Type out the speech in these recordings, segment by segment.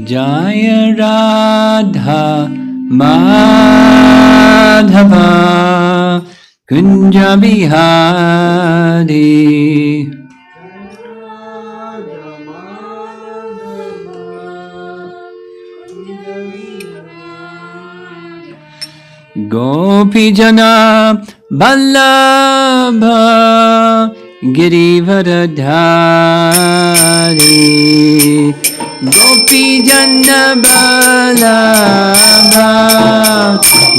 Jaya Radha Madhava Kunja Bihari Gopi Jana Vallabha Girivardhari Gopi Jana Vallabha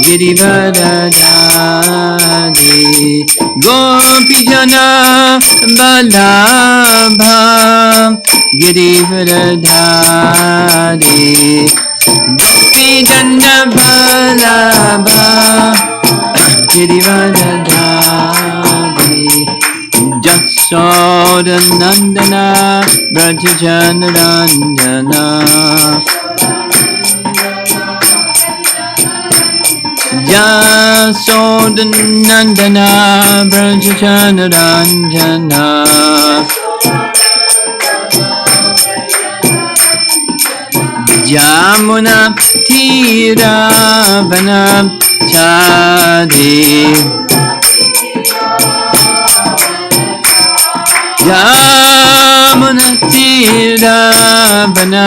Girivardhari Gopi Jana Vallabha Girivardhari Gopi Jana Vallabha Girivardhari Jasoda Nandana Brajajana Randana Jasoda Nandana Brajajana Randana Jamuna Tiravana Chadi Jamuna Tiravana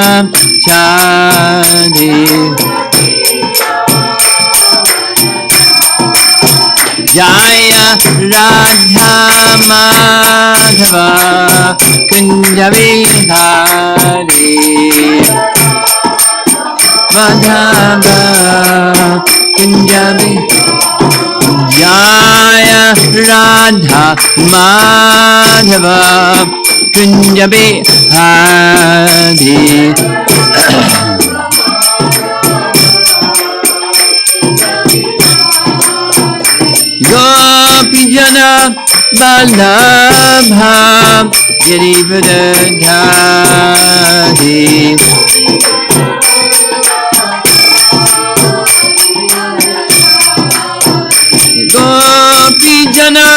Chadi Jaya Radha Madhava Kunja Vihari Madhava Kunjabi Jaya Radha Madhava Kunjabi Hari Gopi Jana Vallabha Girivardhari Gopi Jana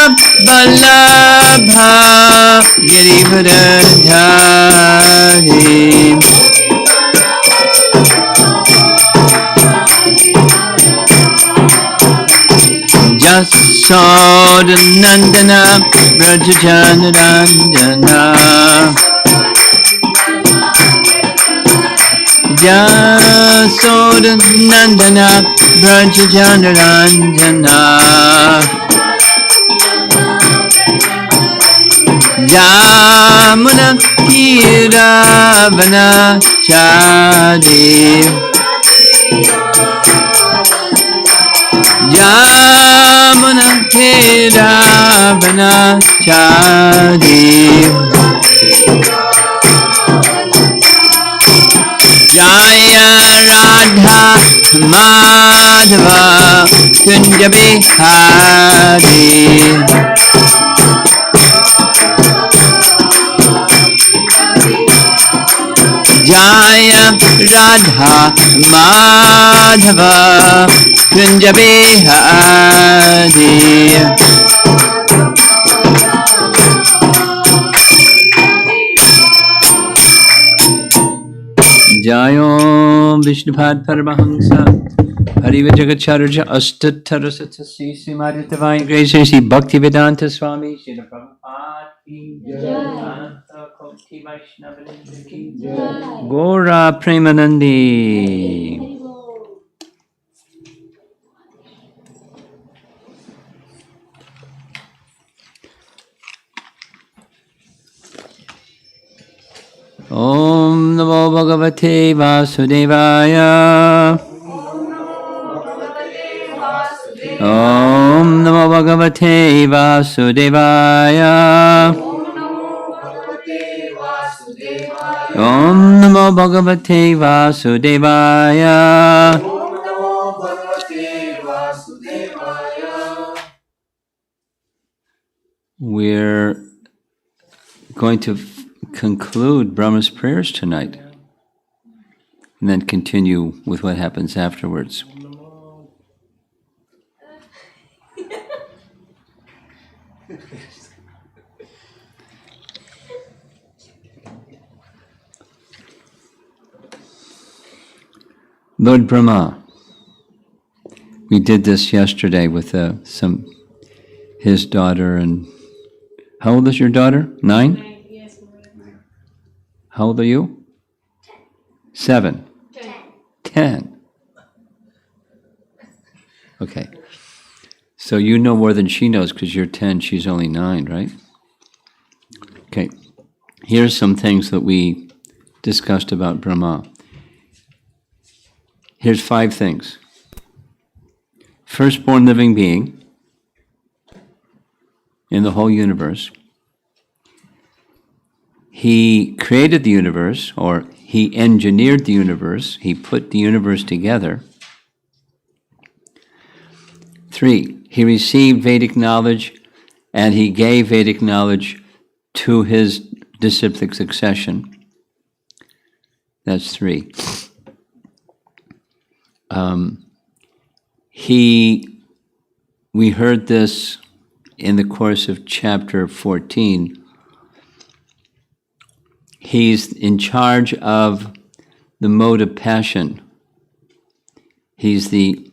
Vallabha Girivardhari Jasoda Nandana Brajajana Randana Jasoda Nandana Brajajana Randana Jamuna Tiravana Chadi Jamuna Tiravana Chadi Jaya Radha Madhava Kunja Bihari Jaya Radha Madhava Kunja Bihari Jayo Vishnupad Paramahamsa Hariva Jagacharya Astattara Satsasi Srimati Divine Grace Sri Bhaktivedanta Swami Srila Prabhupada Ki Jai Ananta Koti Vaishnava Ki Jai Gora Premanandi Om Namo Bhagavate Vasudevaya Om Namo Bhagavate Vasudevaya Om Namo Bhagavate Vasudevaya We're going to conclude Brahma's prayers tonight and then continue with what happens afterwards. Lord Brahma. We did this yesterday with his daughter, and how old is your daughter? 9? 9, yes. How old are you? 7. 10. Okay. So you know more than she knows because you're 10, she's only 9, right? Okay. Here's some things that we discussed about Brahma. Here's 5 things. Firstborn living being in the whole universe. He created the universe, or he engineered the universe. He put the universe together. 3, he received Vedic knowledge, and he gave Vedic knowledge to his disciplic succession. That's 3. We heard this in the course of chapter 14. He's in charge of the mode of passion. He's the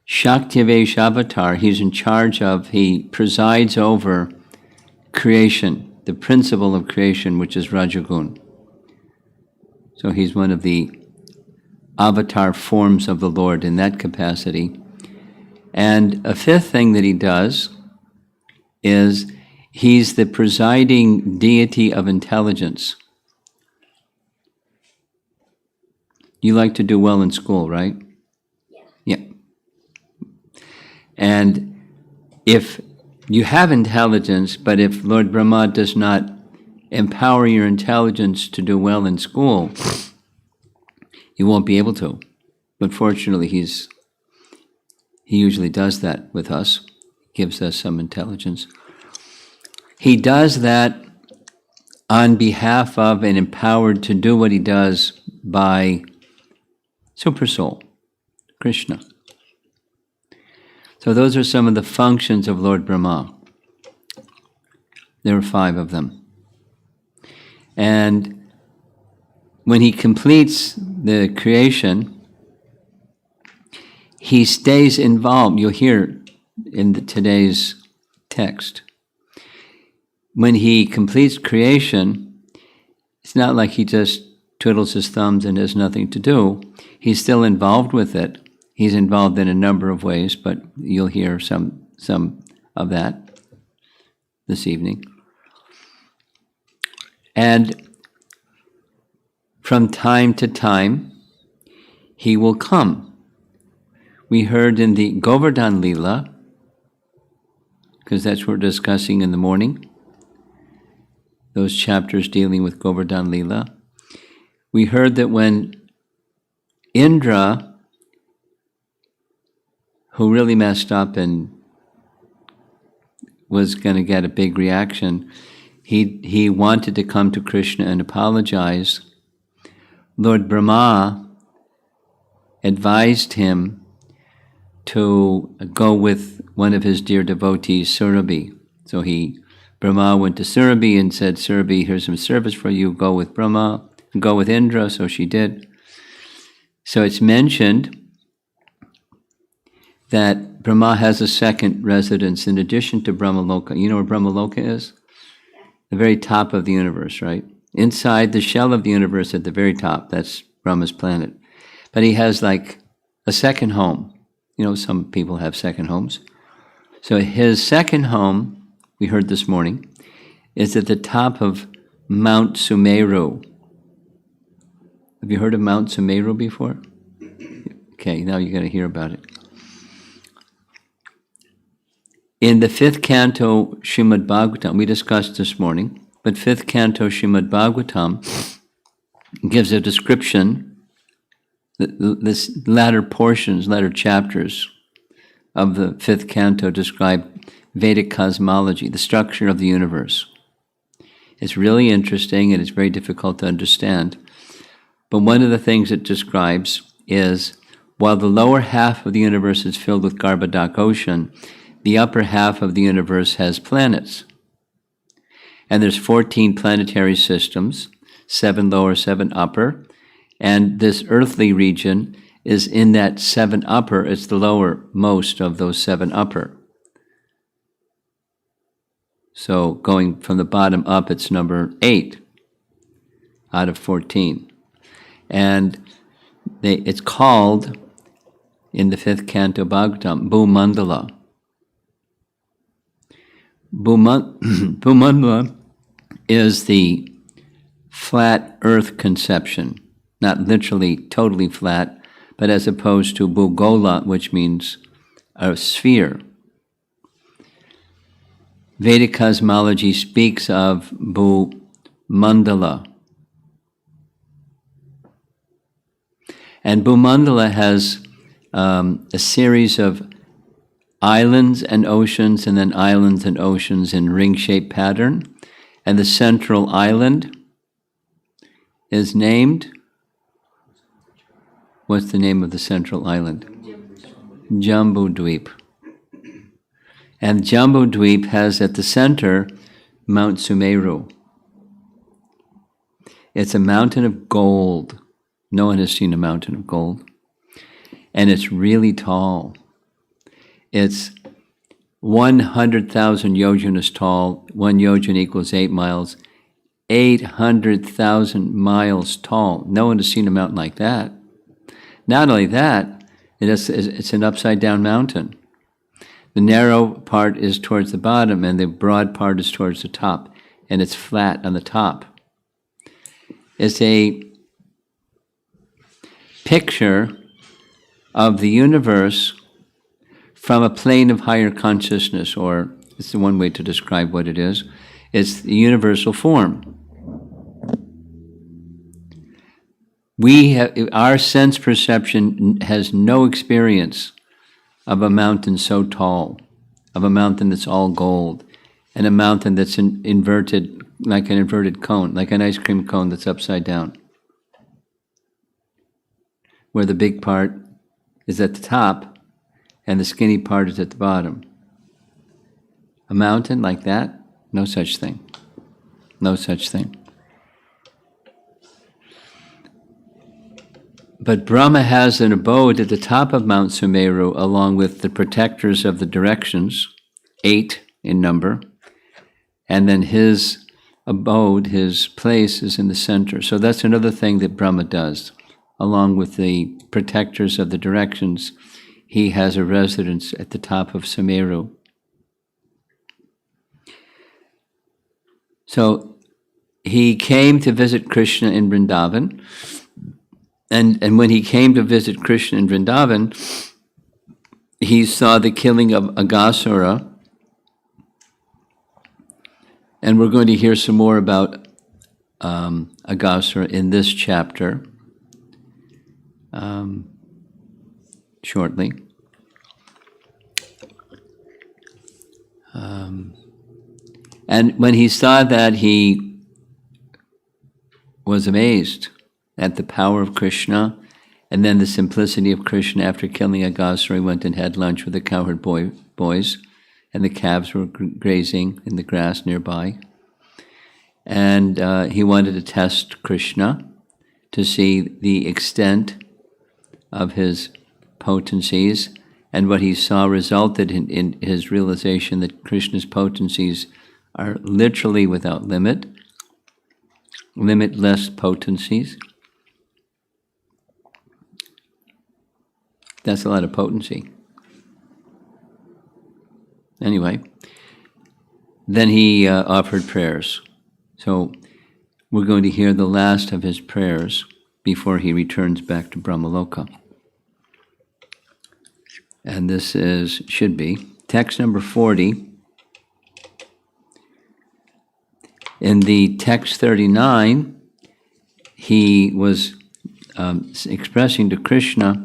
Shaktivesh avatar. He's in charge of, he presides over creation, the principle of creation, which is Rajagun. So he's one of the avatar forms of the Lord in that capacity. And a 5th thing that he does is he's the presiding deity of intelligence. You like to do well in school, right? Yeah. And if you have intelligence, but if Lord Brahma does not empower your intelligence to do well in school, you won't be able to. But fortunately, he usually does that with us, gives us some intelligence. He does that on behalf of and empowered to do what he does by Supersoul, Krishna. So those are some of the functions of Lord Brahma. There are 5 of them. And when he completes the creation, he stays involved. You'll hear in today's text. When he completes creation, it's not like he just twiddles his thumbs and has nothing to do. He's still involved with it. He's involved in a number of ways, but you'll hear some of that this evening. And from time to time, he will come. We heard in the Govardhan Leela, because that's what we're discussing in the morning, those chapters dealing with Govardhan Leela. We heard that when Indra, who really messed up and was going to get a big reaction, he wanted to come to Krishna and apologize. Lord Brahma advised him to go with one of his dear devotees, Surabhi. So Brahma went to Surabhi and said, Surabhi, here's some service for you, go with Brahma, go with Indra, so she did. So it's mentioned that Brahma has a second residence in addition to Brahmaloka. You know where Brahmaloka is? The very top of the universe, right? Inside the shell of the universe at the very top, that's Brahma's planet. But he has like a second home. You know, some people have second homes. So his second home, we heard this morning, is at the top of Mount Sumeru. Have you heard of Mount Sumeru before? Okay, now you're going to hear about it. In the 5th canto Srimad Bhagavatam, we discussed this morning, but 5th canto Srimad Bhagavatam gives a description, this latter chapters of the 5th canto describe Vedic cosmology, the structure of the universe. It's really interesting and it's very difficult to understand. But one of the things it describes is, while the lower half of the universe is filled with Garbhodak ocean, the upper half of the universe has planets. And there's 14 planetary systems, 7 lower, 7 upper, And this earthly region is in that 7 upper. It's the lowermost of those 7 upper. So going from the bottom up, it's number 8 out of 14. And it's called, in the 5th canto Bhagavatam, Baux Mandala. Baux Mandala is the flat earth conception, not literally totally flat, but as opposed to Bhugola, which means a sphere. Vedic cosmology speaks of Baux Mandala. And Baux Mandala has a series of islands and oceans, and then islands and oceans in ring-shaped pattern. And the central island is named, what's the name of the central island? Jambudweep. And Jambudweep has at the center Mount Sumeru. It's a mountain of gold. No one has seen a mountain of gold. And it's really tall. It's 100,000 yojanas tall. 1 yojana equals 8 miles. 800,000 miles tall. No one has seen a mountain like that. Not only that, it's an upside-down mountain. The narrow part is towards the bottom, and the broad part is towards the top, and it's flat on the top. It's a picture of the universe from a plane of higher consciousness, or it's the one way to describe what it is. It's the universal form. Our sense perception has no experience of a mountain so tall, of a mountain that's all gold, and a mountain that's inverted, like an inverted cone, like an ice cream cone that's upside down, where the big part is at the top and the skinny part is at the bottom. A mountain like that? No such thing. No such thing. But Brahma has an abode at the top of Mount Sumeru, along with the protectors of the directions, 8 in number, and then his abode, his place, is in the center. So that's another thing that Brahma does. Along with the protectors of the directions, he has a residence at the top of Sumeru. So he came to visit Krishna in Vrindavan. And when he came to visit Krishna in Vrindavan, he saw the killing of Akrura. And we're going to hear some more about Akrura in this chapter shortly. And when he saw that, he was amazed at the power of Krishna, and then the simplicity of Krishna. After killing Akrura, he went and had lunch with the cowherd boys, and the calves were grazing in the grass nearby. And he wanted to test Krishna to see the extent of his potencies, and what he saw resulted in his realization that Krishna's potencies are literally without limit, limitless potencies. That's a lot of potency. Anyway, then he offered prayers. So we're going to hear the last of his prayers before he returns back to Brahmaloka. And this should be text number 40. In the text 39, he was expressing to Krishna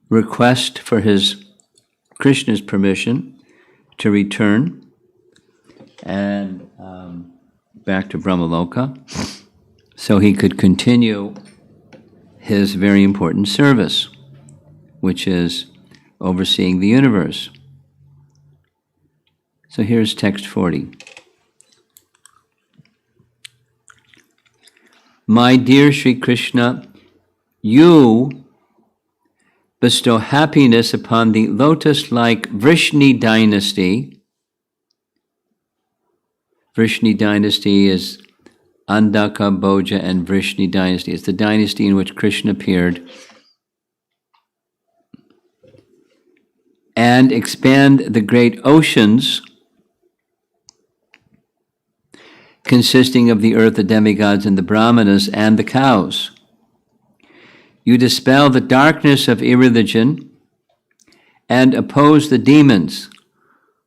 request for Krishna's permission to return and back to Brahmaloka, so he could continue his very important service, which is overseeing the universe. So here's text 40. My dear Sri Krishna, you bestow happiness upon the lotus-like Vrishni dynasty. Vrishni dynasty is Andaka, Bhoja, and Vrishni dynasty. It's the dynasty in which Krishna appeared. And expand the great oceans consisting of the earth, the demigods, and the brahmanas, and the cows. You dispel the darkness of irreligion and oppose the demons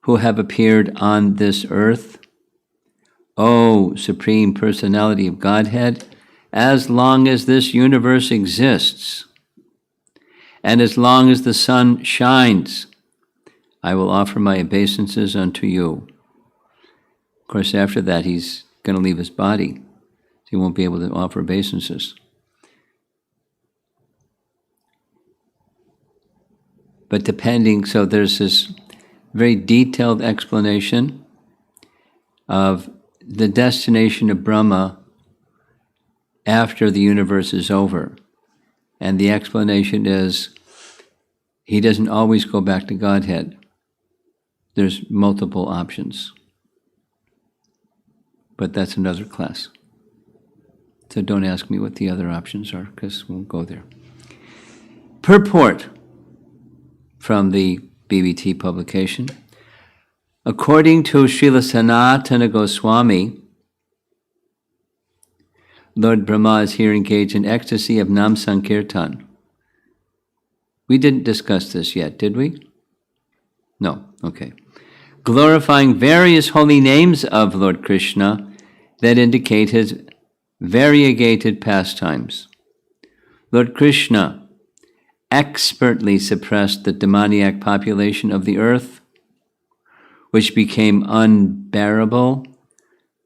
who have appeared on this earth. O Supreme Personality of Godhead, as long as this universe exists, and as long as the sun shines, I will offer my obeisances unto you. Of course, after that, he's going to leave his body, so he won't be able to offer obeisances. But depending, so there's this very detailed explanation of the destination of Brahma after the universe is over. And the explanation is he doesn't always go back to Godhead. There's multiple options. But that's another class. So don't ask me what the other options are, because we'll go there. Purport from the BBT publication. According to Srila Sanatana Goswami, Lord Brahma is here engaged in ecstasy of Nam Sankirtan. We didn't discuss this yet, did we? No, okay. Glorifying various holy names of Lord Krishna that indicate his variegated pastimes. Lord Krishna expertly suppressed the demoniac population of the earth, which became unbearable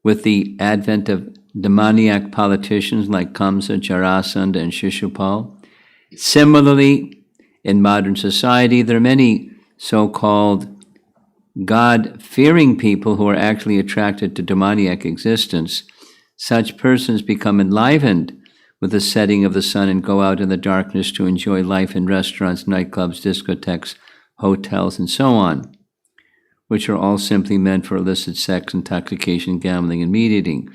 with the advent of demoniac politicians like Kamsa, Jarasandha, and Shishupal. Similarly, in modern society, there are many so-called God-fearing people who are actually attracted to demoniac existence. Such persons become enlivened with the setting of the sun and go out in the darkness to enjoy life in restaurants, nightclubs, discotheques, hotels, and so on, which are all simply meant for illicit sex, intoxication, gambling, and meat eating.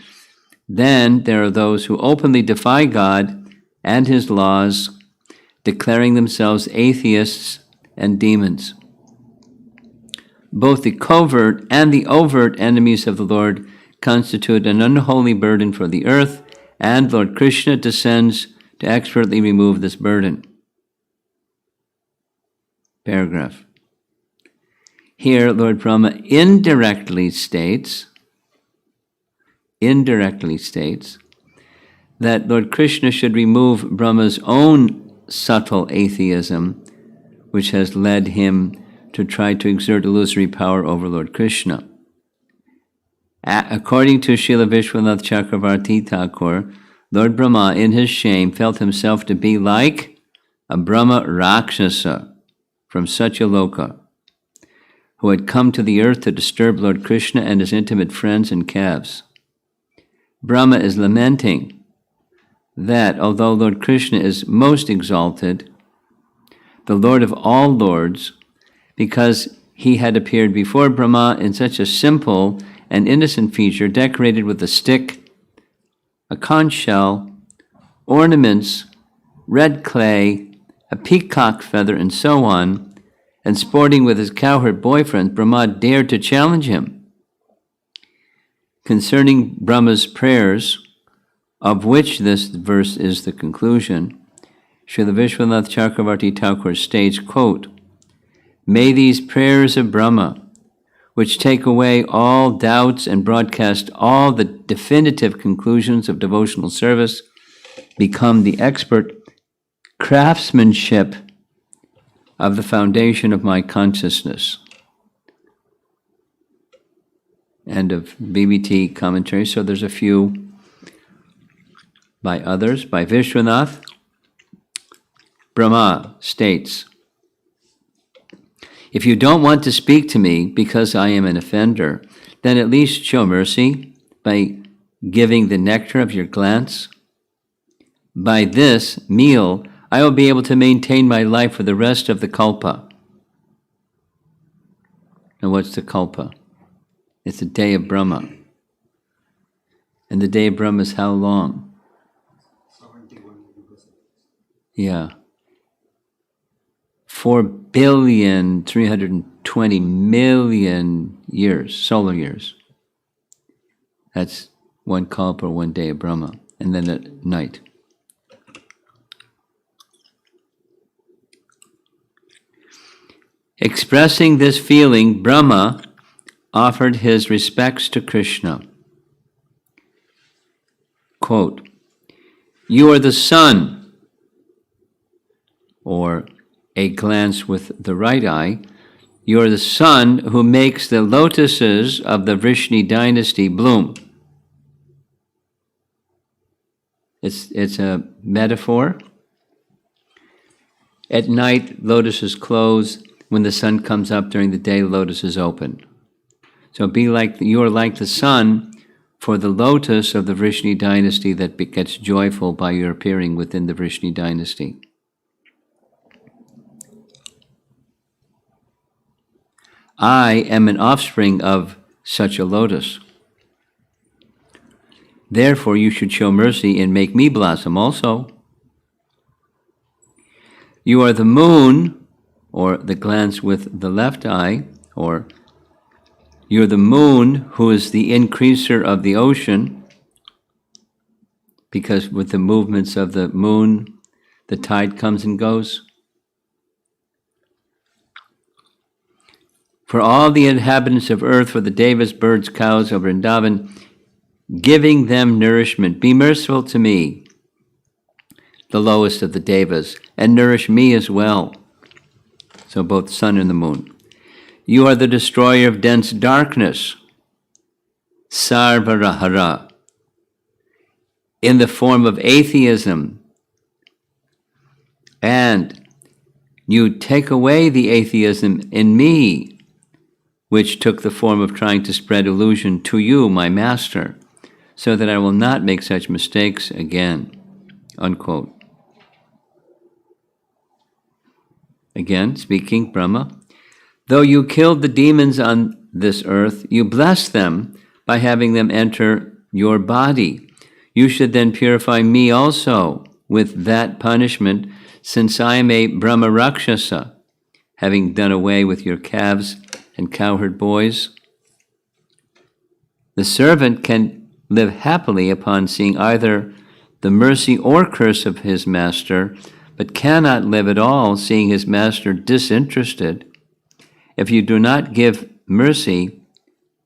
Then there are those who openly defy God and his laws, declaring themselves atheists and demons. Both the covert and the overt enemies of the Lord constitute an unholy burden for the earth, and Lord Krishna descends to expertly remove this burden. Paragraph. Here, Lord Brahma indirectly states that Lord Krishna should remove Brahma's own subtle atheism, which has led him to try to exert illusory power over Lord Krishna. According to Srila Vishwanath Chakravarti Thakur, Lord Brahma, in his shame, felt himself to be like a Brahma Rakshasa from Satyaloka, who had come to the earth to disturb Lord Krishna and his intimate friends and calves. Brahma is lamenting that, although Lord Krishna is most exalted, the Lord of all lords, because he had appeared before Brahma in such a simple and innocent feature, decorated with a stick, a conch shell, ornaments, red clay, a peacock feather, and so on, and sporting with his cowherd boyfriend, Brahma dared to challenge him. Concerning Brahma's prayers, of which this verse is the conclusion, Srila Vishwanath Chakravarti Thakur states, quote, "May these prayers of Brahma, which take away all doubts and broadcast all the definitive conclusions of devotional service, become the expert craftsmanship of the foundation of my consciousness." End of BBT commentary. So there's a few by others. By Vishwanath, Brahma states, "If you don't want to speak to me because I am an offender, then at least show mercy by giving the nectar of your glance By this meal, I will be able to maintain my life for the rest of the kalpa. And what's the kalpa? It's the day of Brahma. And the day of Brahma is how long? 71. Yeah. 4,320,000,000 years, solar years. That's one kalpa, one day of Brahma. And then at night. Expressing this feeling, Brahma offered his respects to Krishna. Quote, "You are the sun," or a glance with the right eye, "you are the sun who makes the lotuses of the Vrishni dynasty bloom." It's a metaphor. At night, lotuses close. When the sun comes up during the day, lotuses open. So you are like the sun for the lotus of the Vrishni dynasty that gets joyful by your appearing within the Vrishni dynasty. I am an offspring of such a lotus. Therefore, you should show mercy and make me blossom also. You are the moon, or the glance with the left eye, or you're the moon who is the increaser of the ocean, because with the movements of the moon, the tide comes and goes. For all the inhabitants of earth, for the devas, birds, cows of Vrindavan, giving them nourishment, be merciful to me, the lowest of the devas, and nourish me as well. So both sun and the moon. You are the destroyer of dense darkness, Sarvarahara, in the form of atheism. And you take away the atheism in me, which took the form of trying to spread illusion to you, my master, so that I will not make such mistakes again. Unquote. Again, speaking Brahma, though you killed the demons on this earth, you blessed them by having them enter your body. You should then purify me also with that punishment, since I am a Brahma Rakshasa, having done away with your calves and cowherd boys. The servant can live happily upon seeing either the mercy or curse of his master, but cannot live at all seeing his master disinterested. If you do not give mercy,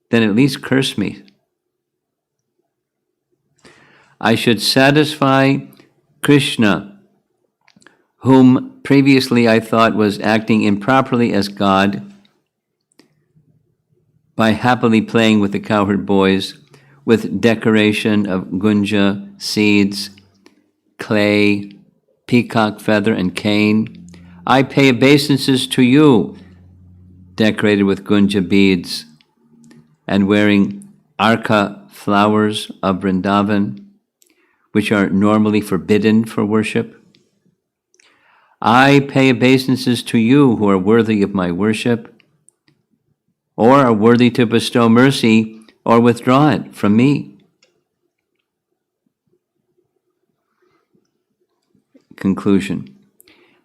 then at least curse me. I should satisfy Krishna, whom previously I thought was acting improperly as God, by happily playing with the cowherd boys, with decoration of gunja, seeds, clay, peacock feather, and cane. I pay obeisances to you, decorated with gunja beads, and wearing arka flowers of Vrindavan, which are normally forbidden for worship. I pay obeisances to you who are worthy of my worship, or are worthy to bestow mercy or withdraw it from me. Conclusion.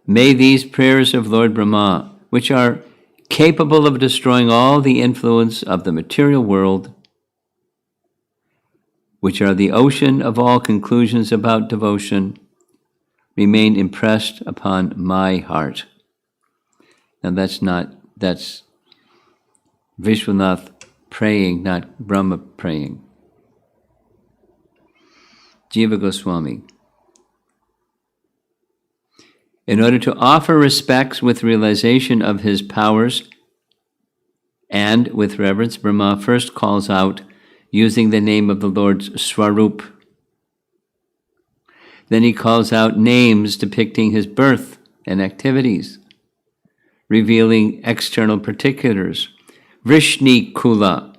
May these prayers of Lord Brahma, which are capable of destroying all the influence of the material world, which are the ocean of all conclusions about devotion, remain impressed upon my heart. Now that's Vishwanath praying, not Brahma praying. Jiva Goswami. In order to offer respects with realization of his powers and with reverence, Brahma first calls out using the name of the Lord's Swarup. Then he calls out names depicting his birth and activities, revealing external particulars. Vrishni Kula.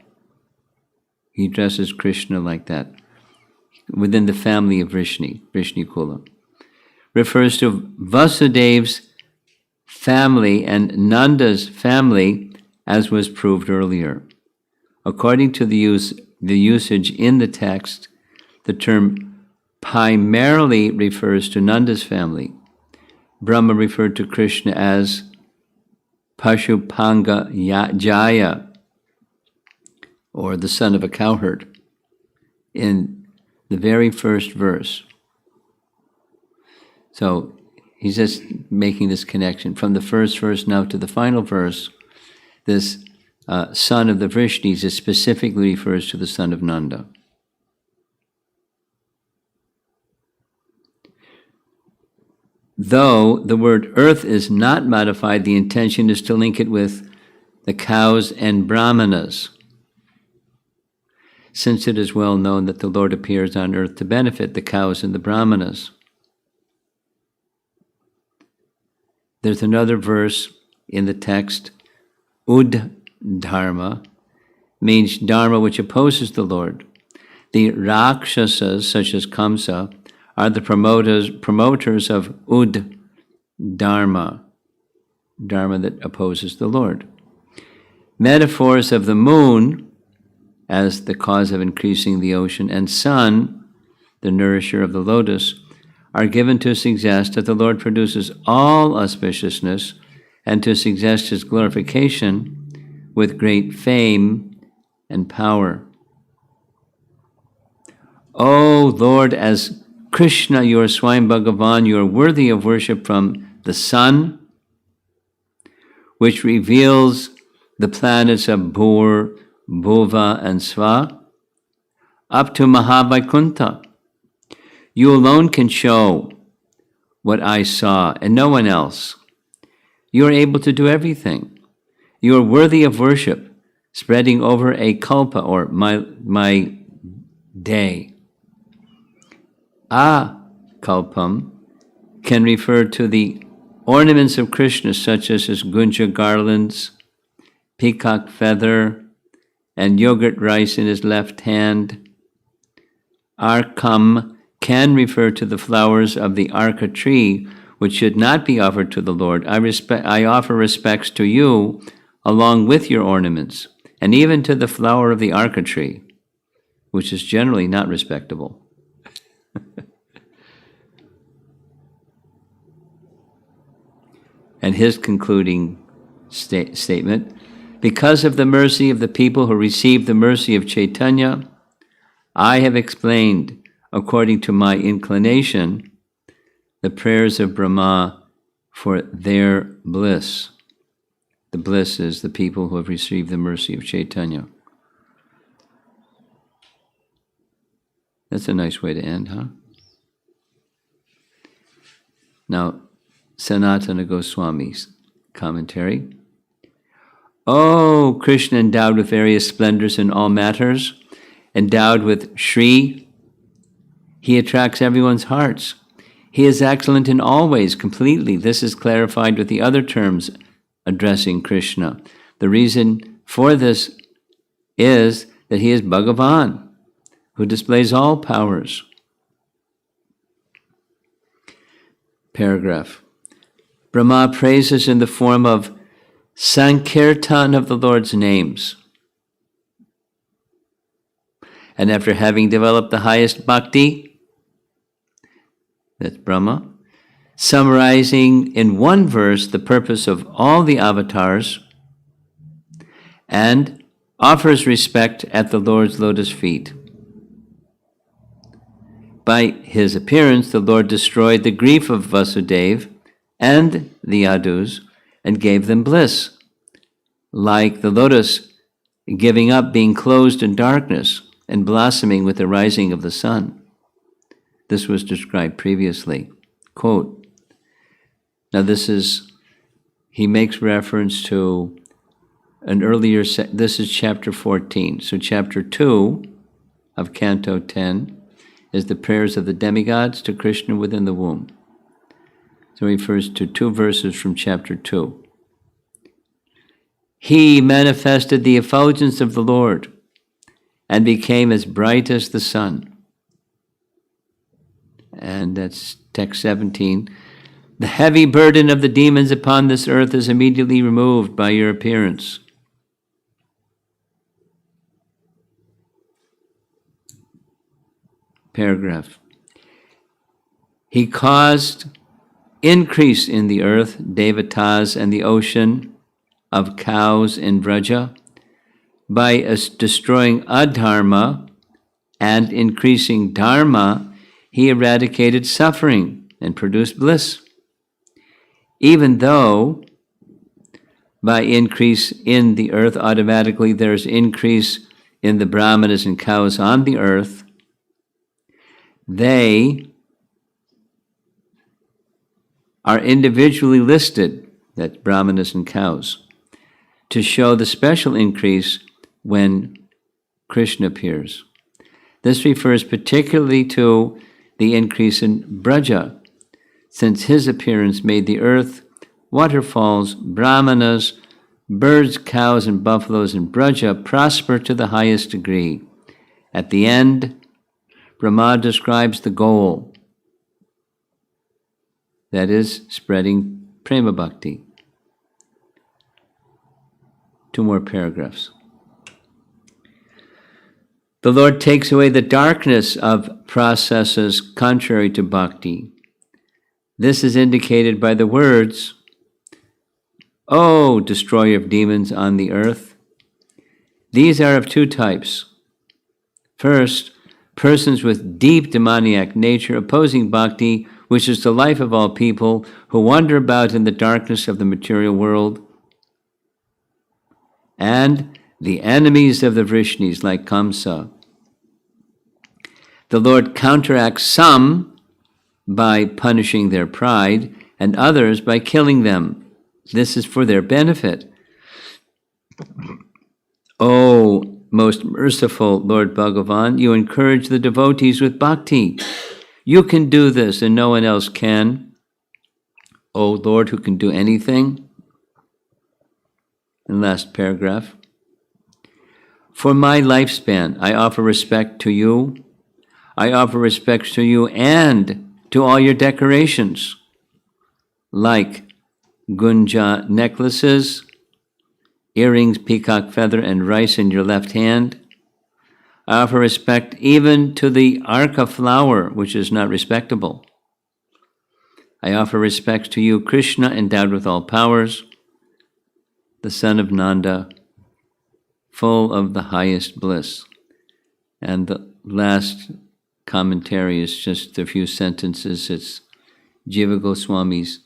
He addresses Krishna like that, within the family of Vrishni Kula. refers to Vasudev's family and Nanda's family, as was proved earlier. According to the usage in the text, the term primarily refers to Nanda's family. Brahma referred to Krishna as Pashupanga Jaya, or the son of a cowherd, in the very first verse. So he's just making this connection. From the first verse now to the final verse, this son of the Vrishnis specifically refers to the son of Nanda. Though the word earth is not modified, the intention is to link it with the cows and brahmanas, since it is well known that the Lord appears on earth to benefit the cows and the brahmanas. There's another verse in the text, Dharma, means dharma which opposes the Lord. The Rakshasas, such as Kamsa, are the promoters of Dharma, dharma that opposes the Lord. Metaphors of the moon as the cause of increasing the ocean, and sun, the nourisher of the lotus, are given to suggest that the Lord produces all auspiciousness and to suggest his glorification with great fame and power. O Lord, as Krishna, your Swayam Bhagavan, you are worthy of worship from the sun, which reveals the planets of Bhur, Bhuva, and Sva, up to Mahavaikuntha. You alone can show what I saw, and no one else. You are able to do everything. You are worthy of worship, spreading over a kalpa, or my day. Kalpam can refer to the ornaments of Krishna, such as his gunja garlands, peacock feather, and yogurt rice in his left hand. Arkam can refer to the flowers of the arka tree, which should not be offered to the Lord. I offer respects to you along with your ornaments, and even to the flower of the arka tree, which is generally not respectable. And his concluding statement, because of the mercy of the people who received the mercy of Chaitanya, I have explained, according to my inclination, the prayers of Brahma for their bliss. The bliss is the people who have received the mercy of Chaitanya. That's a nice way to end, huh? Now, Sanatana Goswami's commentary. O Krishna, endowed with various splendors in all matters, endowed with Shri, he attracts everyone's hearts. He is excellent in all ways, completely. This is clarified with the other terms addressing Krishna. The reason for this is that he is Bhagavan, who displays all powers. Paragraph. Brahma praises in the form of Sankirtan of the Lord's names. And after having developed the highest bhakti, that's Brahma, summarizing in one verse the purpose of all the avatars, and offers respect at the Lord's lotus feet. By his appearance, the Lord destroyed the grief of Vasudeva and the Yadus and gave them bliss, like the lotus giving up, being closed in darkness and blossoming with the rising of the sun. This was described previously. Quote. Now he makes reference to an earlier, this is chapter 14. So chapter 2 of Canto 10 is the prayers of the demigods to Krishna within the womb. So he refers to 2 verses from chapter 2. He manifested the effulgence of the Lord and became as bright as the sun. And that's text 17. The heavy burden of the demons upon this earth is immediately removed by your appearance. Paragraph. He caused increase in the earth, devatas, and the ocean of cows in Vraja by destroying adharma and increasing dharma. He eradicated suffering and produced bliss. Even though by increase in the earth automatically there's increase in the brahmanas and cows on the earth, they are individually listed, that's brahmanas and cows, to show the special increase when Krishna appears. This refers particularly to the increase in Braja, since his appearance made the earth, waterfalls, brahmanas, birds, cows, and buffaloes in Braja prosper to the highest degree. At the end, Brahma describes the goal, that is, spreading prema bhakti. 2 more paragraphs. The Lord takes away the darkness of processes contrary to bhakti. This is indicated by the words, O destroyer of demons on the earth. These are of 2 types. First, persons with deep demoniac nature opposing bhakti, which is the life of all people, who wander about in the darkness of the material world, and the enemies of the Vrishnis like Kamsa. The Lord counteracts some by punishing their pride and others by killing them. This is for their benefit. O most merciful Lord Bhagavan, you encourage the devotees with bhakti. You can do this and no one else can. O Lord, who can do anything. And last paragraph. For my lifespan, I offer respect to you. I offer respects to you and to all your decorations, like gunja necklaces, earrings, peacock feather, and rice in your left hand. I offer respect even to the arka flower, which is not respectable. I offer respects to you, Krishna, endowed with all powers, the son of Nanda, full of the highest bliss. And the last commentary is just a few sentences. It's Jiva Goswami's.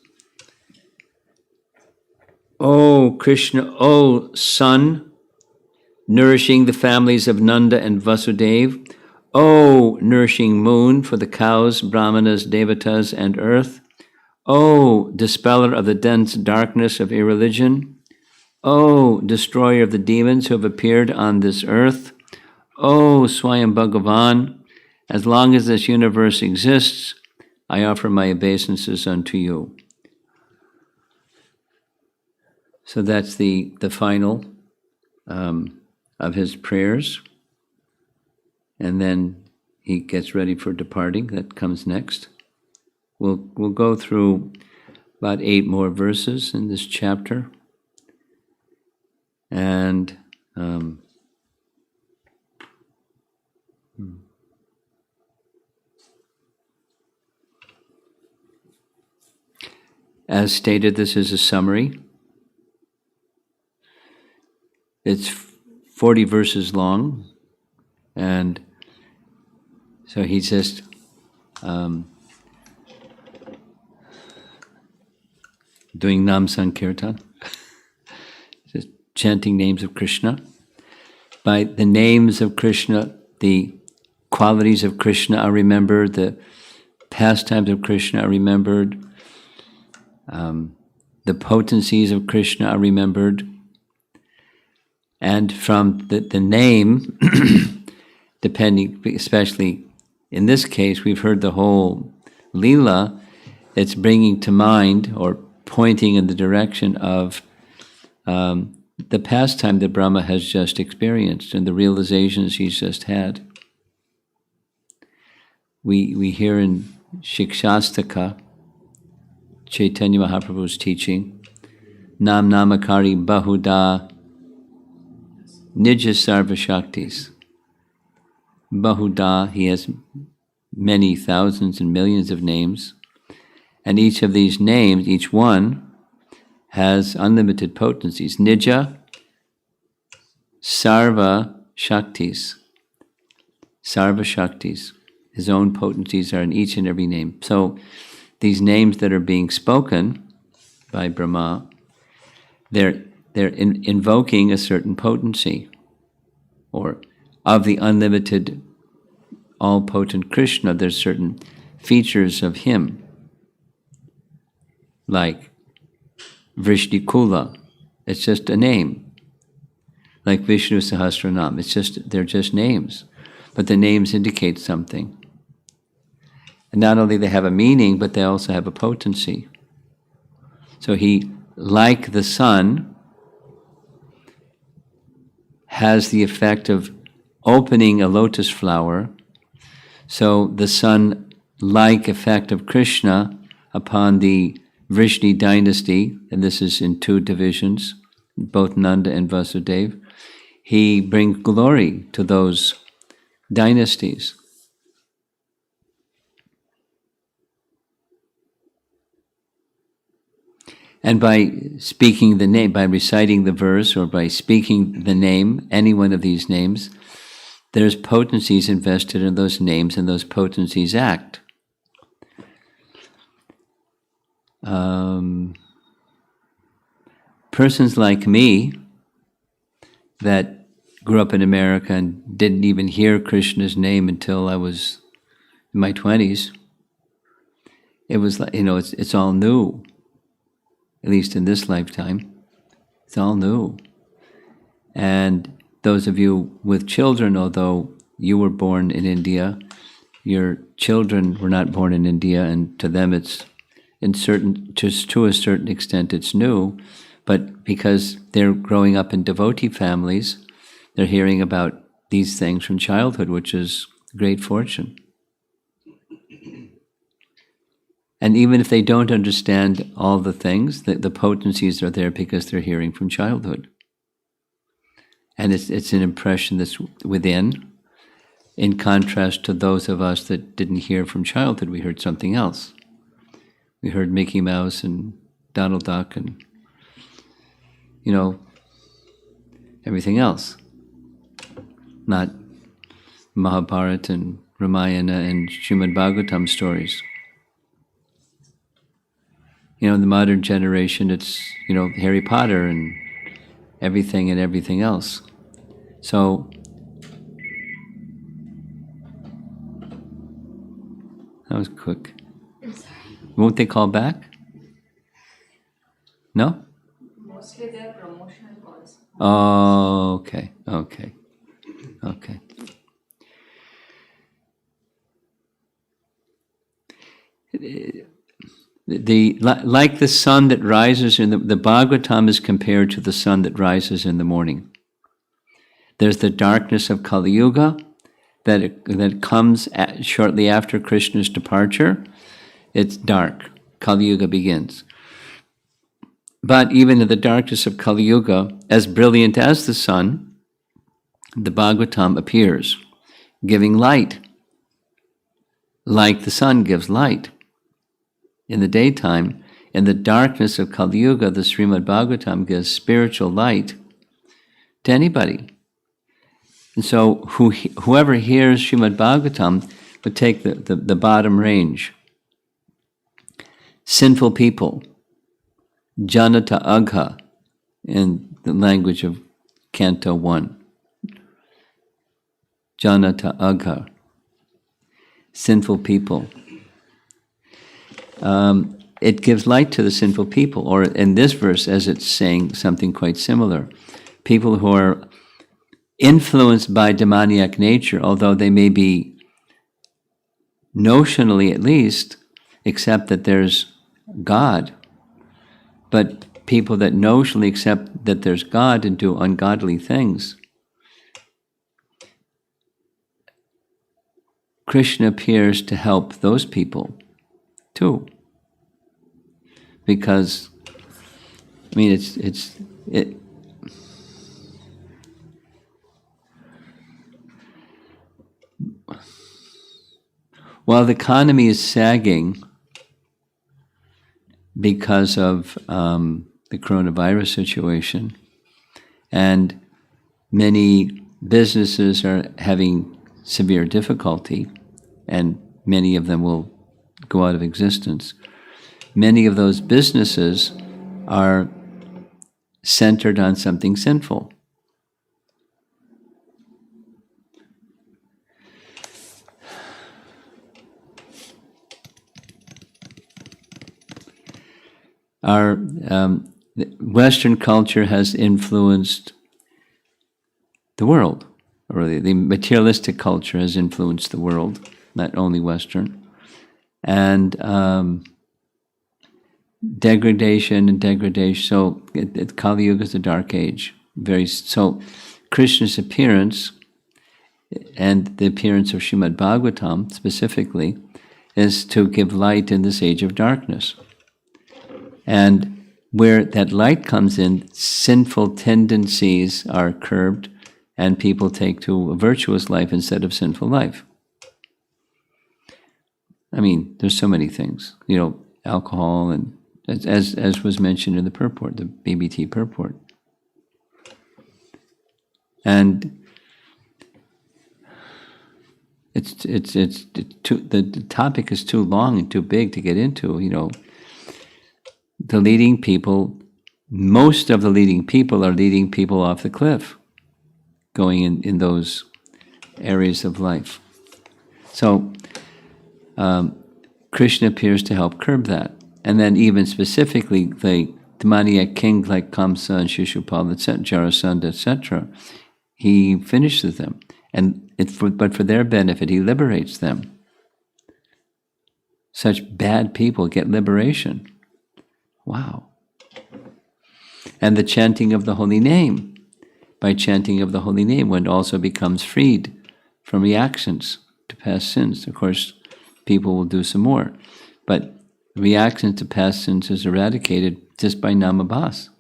O Krishna, O Son, nourishing the families of Nanda and Vasudev, O nourishing moon for the cows, brahmanas, devatas, and earth, O dispeller of the dense darkness of irreligion, O destroyer of the demons who have appeared on this earth, O Swayam Bhagavan, as long as this universe exists, I offer my obeisances unto you. So that's the final of his prayers. And then he gets ready for departing. That comes next. We'll go through about 8 more verses in this chapter. And as stated, this is a summary. It's 40 verses long, and so he's just doing Nam Sankirtan, just chanting names of Krishna. By the names of Krishna, the qualities of Krishna are remembered, the pastimes of Krishna are remembered, the potencies of Krishna are remembered. And from the name, depending, especially in this case, we've heard the whole Leela, it's bringing to mind or pointing in the direction of the pastime that Brahma has just experienced and the realizations he's just had. We hear in Shikshastaka, Chaitanya Mahaprabhu's teaching, Nam Namakari Bahuda Nija Sarva Shaktis. Bahuda, he has many thousands and millions of names, and each of these names, each one, has unlimited potencies. Nija Sarva Shaktis. Sarva Shaktis. His own potencies are in each and every name. So these names that are being spoken by Brahma, they're invoking a certain potency, or of the unlimited, all-potent Krishna. There's certain features of him, like Vrishnikula. It's just a name. Like Vishnu Sahasranam. They're just names. But the names indicate something. And not only they have a meaning, but they also have a potency. So he, like the sun, has the effect of opening a lotus flower. So the sun-like effect of Krishna upon the Vrishni dynasty, and this is in two divisions, both Nanda and Vasudeva, he brings glory to those dynasties. And by speaking the name, by reciting the verse, or by speaking the name, any one of these names, there's potencies invested in those names, and those potencies act. Persons like me that grew up in America and didn't even hear Krishna's name until I was in my 20s, it was like, it's all new. At least in this lifetime, it's all new. And those of you with children, although you were born in India, your children were not born in India, and to them it's to a certain extent it's new, but because they're growing up in devotee families, they're hearing about these things from childhood, which is great fortune. And even if they don't understand all the things, the potencies are there because they're hearing from childhood. And it's an impression that's within, in contrast to those of us that didn't hear from childhood. We heard something else. We heard Mickey Mouse and Donald Duck and, everything else. Not Mahabharata and Ramayana and Srimad Bhagavatam stories. In the modern generation, it's, Harry Potter and everything else. So, that was quick. I'm sorry. Won't they call back? No? Mostly they are promotional calls. Oh, okay. Like the sun that rises in the Bhagavatam is compared to the sun that rises in the morning. There's the darkness of Kali Yuga that comes shortly after Krishna's departure. It's dark. Kali Yuga begins. But even in the darkness of Kali Yuga, as brilliant as the sun, the Bhagavatam appears, giving light, like the sun gives light. In the daytime, in the darkness of Kali Yuga, the Srimad Bhagavatam gives spiritual light to anybody. And so whoever hears Srimad Bhagavatam would take the bottom range. Sinful people, Janata Agha, in the language of Canto 1. Janata Agha, sinful people. It gives light to the sinful people, or in this verse, as it's saying something quite similar. People who are influenced by demoniac nature, although they may be notionally at least accept that there's God, but people that notionally accept that there's God and do ungodly things, Krishna appears to help those people too. Because, I mean, while the economy is sagging because of the coronavirus situation, and many businesses are having severe difficulty, and many of them will go out of existence. Many of those businesses are centered on something sinful. Our Western culture has influenced the world, or the materialistic culture has influenced the world, not only Western. And degradation. So Kali Yuga is a dark age. So Krishna's appearance, and the appearance of Srimad Bhagavatam specifically, is to give light in this age of darkness. And where that light comes in, sinful tendencies are curbed, and people take to a virtuous life instead of sinful life. I mean, there's so many things, alcohol, and as was mentioned in the purport, the BBT purport. And the topic is too long and too big to get into. The leading people, most of the leading people are leading people off the cliff, going in those areas of life. So Krishna appears to help curb that. And then even specifically, the demoniac king like Kamsa and Shishupal, etc., Jarasandha, etc., he finishes them. But for their benefit, he liberates them. Such bad people get liberation. Wow. And the chanting of the holy name. By chanting of the holy name, one also becomes freed from reactions to past sins. Of course, people will do some more. But reactions to past sins is eradicated just by namabhas.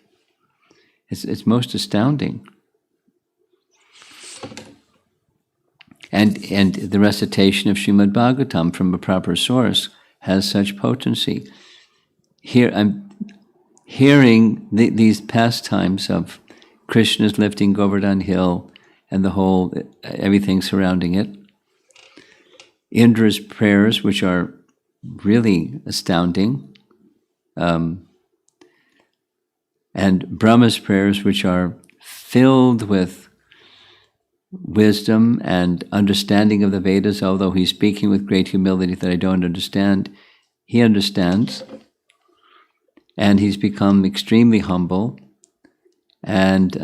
It's most astounding. And the recitation of Srimad Bhagavatam from a proper source has such potency. Here I'm hearing these pastimes of Krishna's lifting Govardhan Hill and everything surrounding it. Indra's prayers, which are really astounding, and Brahma's prayers, which are filled with wisdom and understanding of the Vedas, although he's speaking with great humility that I don't understand, he understands. And he's become extremely humble, and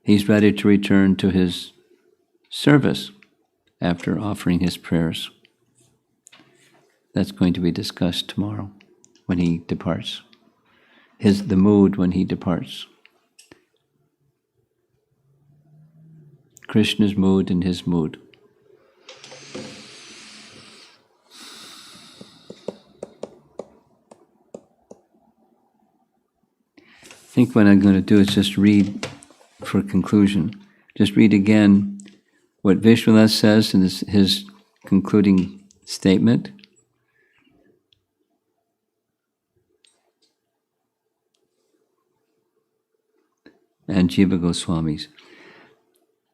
he's ready to return to his service after offering his prayers. That's going to be discussed tomorrow when he departs. The mood when he departs. Krishna's mood and his mood. I think what I'm going to do is just read, for conclusion, just read again what Vishwanath says in his concluding statement. And Jiva Goswami's.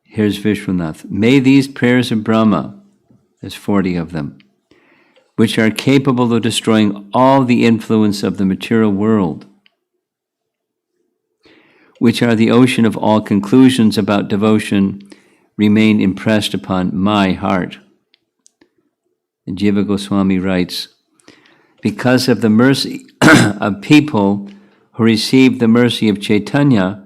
Here's Vishwanath. May these prayers of Brahma, there's 40 of them, which are capable of destroying all the influence of the material world, which are the ocean of all conclusions about devotion, remain impressed upon my heart. And Jiva Goswami writes, because of the mercy of people who received the mercy of Chaitanya,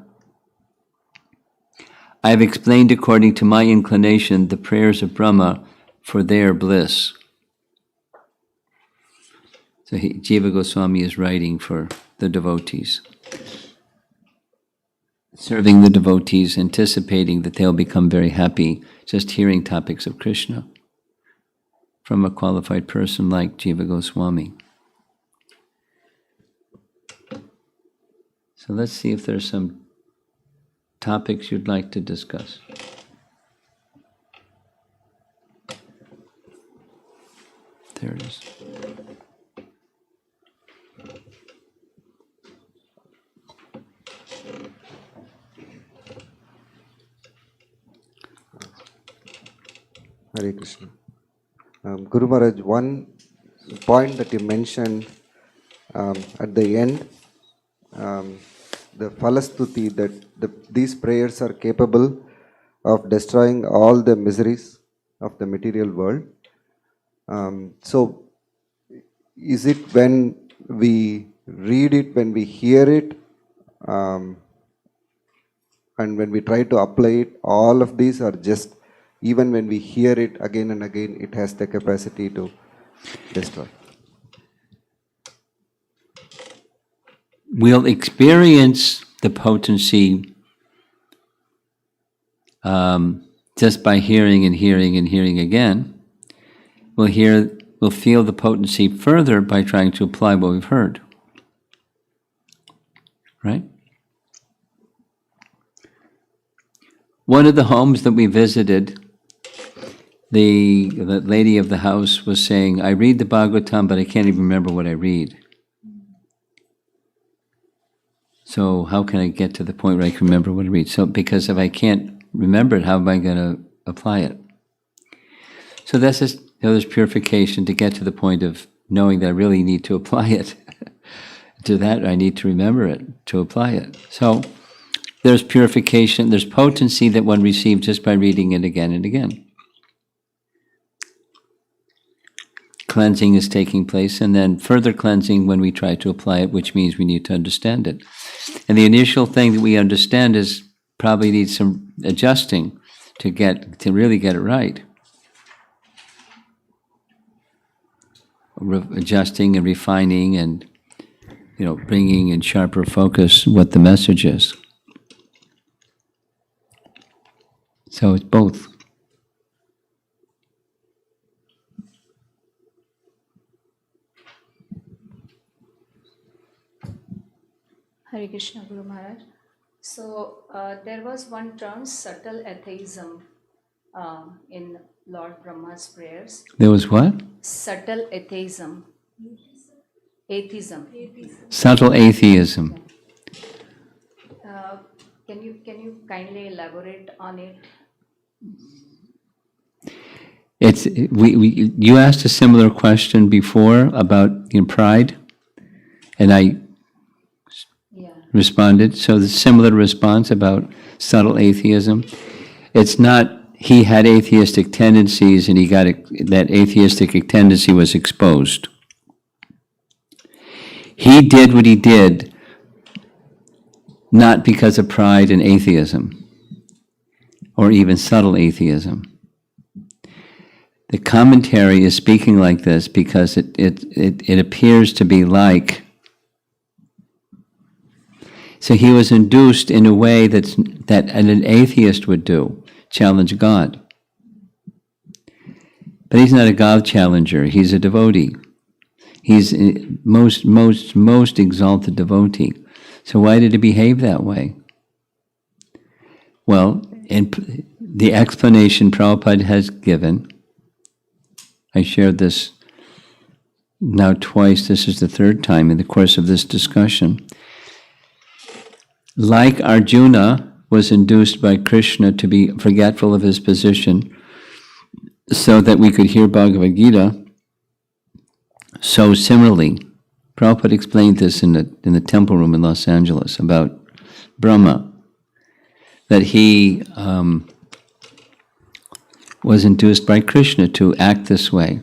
I have explained according to my inclination the prayers of Brahma for their bliss. So Jiva Goswami is writing for the devotees, serving the devotees, anticipating that they'll become very happy just hearing topics of Krishna. from a qualified person like Jiva Goswami. So let's see if there's some topics you'd like to discuss. There it is. Hare Krishna. Guru Maharaj, one point that you mentioned at the end, the Falastuti, that these prayers are capable of destroying all the miseries of the material world. So, is it when we read it, when we hear it, and when we try to apply it, all of these are just, even when we hear it again and again, it has the capacity to destroy? We'll experience the potency just by hearing and hearing and hearing again. We'll feel the potency further by trying to apply what we've heard. Right? One of the homes that we visited, the lady of the house was saying, I read the Bhagavatam, but I can't even remember what I read. So how can I get to the point where I can remember what I read? So because if I can't remember it, how am I going to apply it? So that's just, there's purification to get to the point of knowing that I really need to apply it. To that, I need to remember it, to apply it. So there's purification, there's potency that one receives just by reading it again and again. Cleansing is taking place, and then further cleansing when we try to apply it, which means we need to understand it. And the initial thing that we understand is probably needs some adjusting to really get it right. Adjusting and refining and bringing in sharper focus what the message is. So it's both. Hare Krishna, Guru Maharaj. So there was one term, subtle atheism, in Lord Brahma's prayers. There was what? Subtle atheism. Atheism. Subtle atheism. Can you kindly elaborate on it? You asked a similar question before about pride, and I responded. So the similar response about subtle atheism. It's not he had atheistic tendencies and he got that atheistic tendency was exposed. He did what he did not because of pride and atheism, or even subtle atheism. The commentary is speaking like this because it appears to be like. So he was induced in a way that an atheist would do, challenge God. But he's not a God challenger, he's a devotee. He's most exalted devotee. So why did he behave that way? Well, in the explanation Prabhupada has given, I shared this now twice, this is the third time in the course of this discussion. Like Arjuna was induced by Krishna to be forgetful of his position so that we could hear Bhagavad Gita, so similarly, Prabhupada explained this in the temple room in Los Angeles about Brahma, that he was induced by Krishna to act this way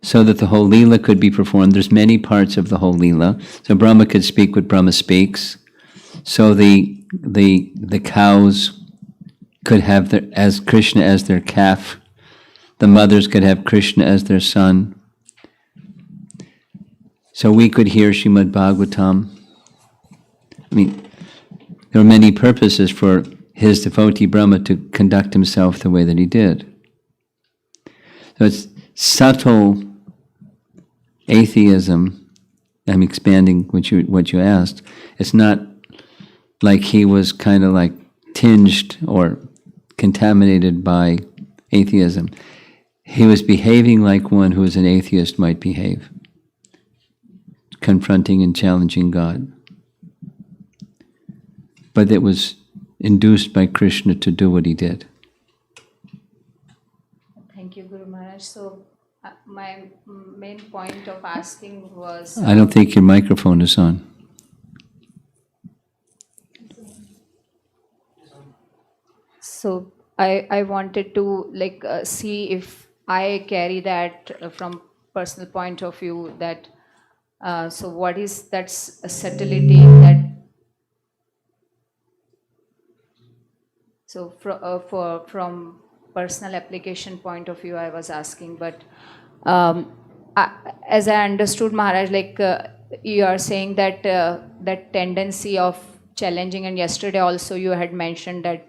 so that the whole Leela could be performed. There's many parts of the whole Leela. So Brahma could speak what Brahma speaks. So the cows could have as Krishna as their calf. The mothers could have Krishna as their son. So we could hear Srimad Bhagavatam. I mean, there are many purposes for his devotee Brahma to conduct himself the way that he did. So it's subtle atheism. I'm expanding what you asked. It's not like he was kind of like tinged or contaminated by atheism. He was behaving like one who is an atheist might behave, confronting and challenging God. But it was induced by Krishna to do what he did. Thank you, Guru Maharaj. So, my main point of asking was... I don't think your microphone is on. So, I wanted to see if I carry that from personal point of view, that so what is that subtlety that... So from personal application point of view, I was asking, but as I understood, Maharaj, you are saying that that tendency of challenging, and yesterday also you had mentioned that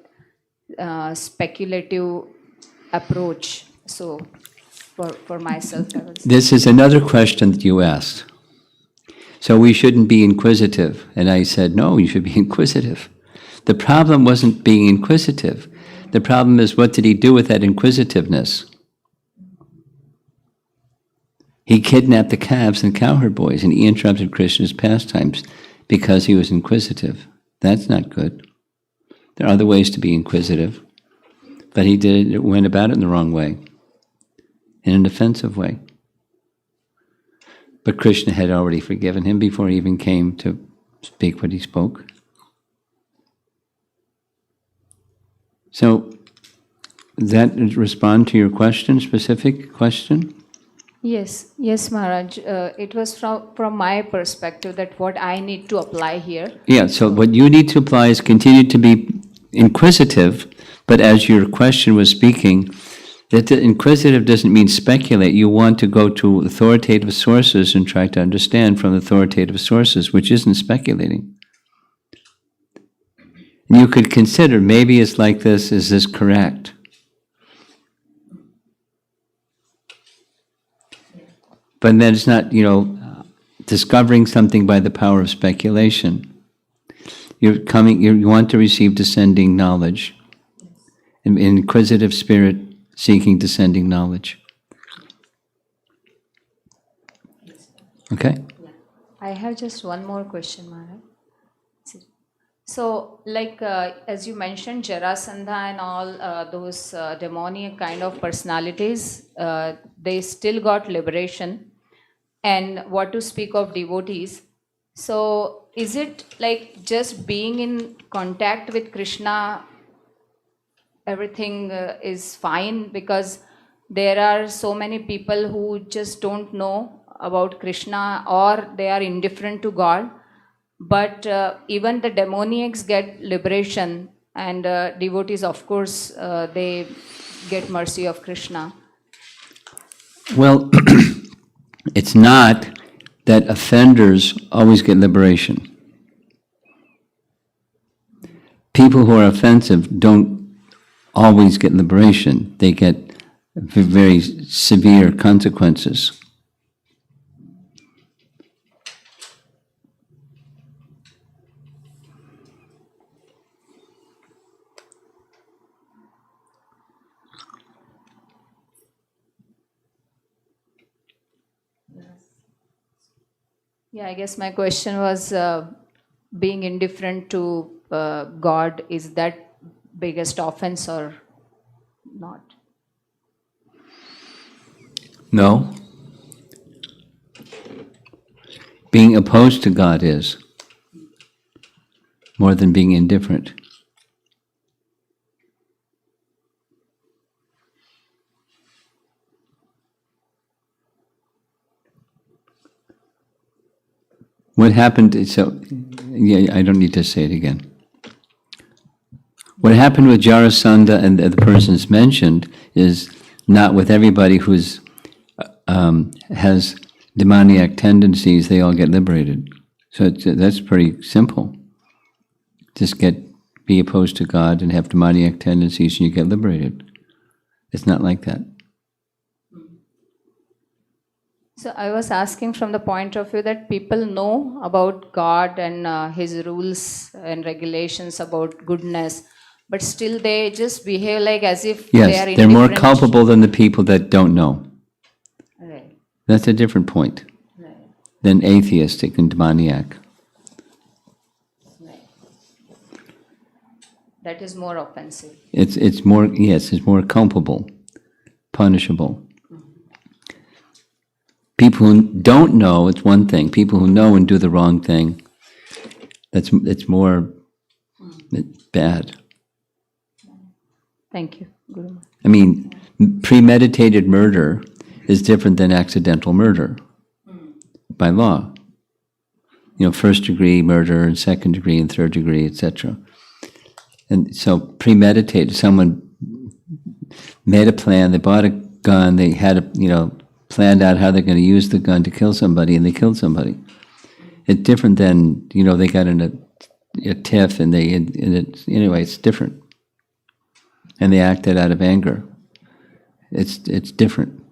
speculative approach. So for myself, I was... This is another question that you asked. So we shouldn't be inquisitive. And I said, no, you should be inquisitive. The problem wasn't being inquisitive. The problem is, what did he do with that inquisitiveness? He kidnapped the calves and cowherd boys, and he interrupted Krishna's pastimes because he was inquisitive. That's not good. There are other ways to be inquisitive. But he went about it in the wrong way, in an offensive way. But Krishna had already forgiven him before he even came to speak what he spoke. So, does that respond to your question, specific question? Yes, Maharaj. It was from my perspective that what I need to apply here. Yeah, so what you need to apply is continue to be inquisitive, but as your question was speaking, that the inquisitive doesn't mean speculate. You want to go to authoritative sources and try to understand from authoritative sources, which isn't speculating. You could consider, maybe it's like this, is this correct? But then it's not, discovering something by the power of speculation. You want to receive descending knowledge, an inquisitive spirit seeking descending knowledge. Okay? I have just one more question, Maharaj. So, as you mentioned, Jarasandha and all those demonic kind of personalities, they still got liberation. And what to speak of devotees? So, is it like just being in contact with Krishna, everything is fine? Because there are so many people who just don't know about Krishna, or they are indifferent to God. But even the demoniacs get liberation, and devotees, of course, they get mercy of Krishna. Well, it's not that offenders always get liberation. People who are offensive don't always get liberation. They get very severe consequences. Yeah, I guess my question was being indifferent to God, is that biggest offense or not? No. Being opposed to God is more than being indifferent. What happened, I don't need to say it again. What happened with Jarasandha and the persons mentioned is not with everybody who's has demoniac tendencies, they all get liberated. So that's pretty simple. Just be opposed to God and have demoniac tendencies and you get liberated. It's not like that. So I was asking from the point of view that people know about God and His rules and regulations about goodness, but still they just behave like as if they are Yes, they're more indifferent. culpable than the people that don't know. Right. That's a different point than atheistic and demoniac. Right. That is more offensive. It's more, yes, it's more culpable, punishable. People who don't know, it's one thing. People who know and do the wrong thing, it's more bad. Thank you, Guru. I mean, premeditated murder is different than accidental murder by law. You know, first degree murder and second degree and third degree, etc. And so premeditated, someone made a plan, they bought a gun, they had planned out how they're going to use the gun to kill somebody, and they killed somebody. It's different than, they got in a tiff and anyway, it's different. And they acted out of anger. It's different.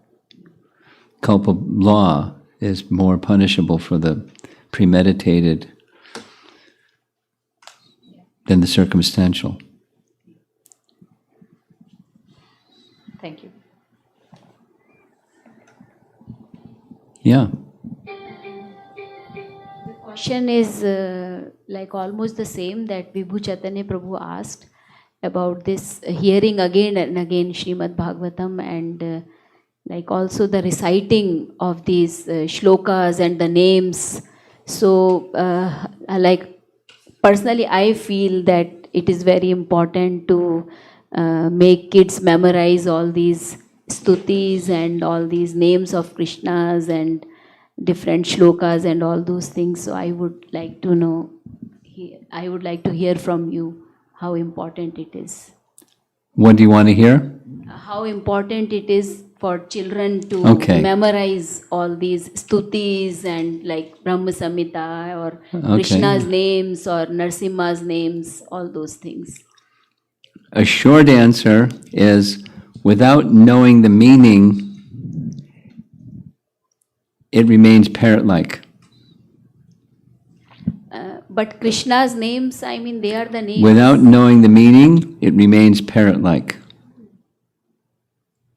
Culpable law is more punishable for the premeditated than the circumstantial. Thank you. Yeah. The question is like almost the same that Vibhu Chaitanya Prabhu asked about this hearing again and again Srimad Bhagavatam and like also the reciting of these shlokas and the names. So like personally I feel that it is very important to make kids memorize all these stutis and all these names of Krishnas and different shlokas and all those things. So I would like to know, I would like to hear from you how important it is. What do you want to hear? How important it is for children to Okay. memorize all these stutis and like Brahma Samhita or Krishna's names or Narsimha's names, all those things. A short answer is, without knowing the meaning, it remains parrot-like. But Krishna's names, I mean, they are the names. Without knowing the meaning, it remains parrot-like.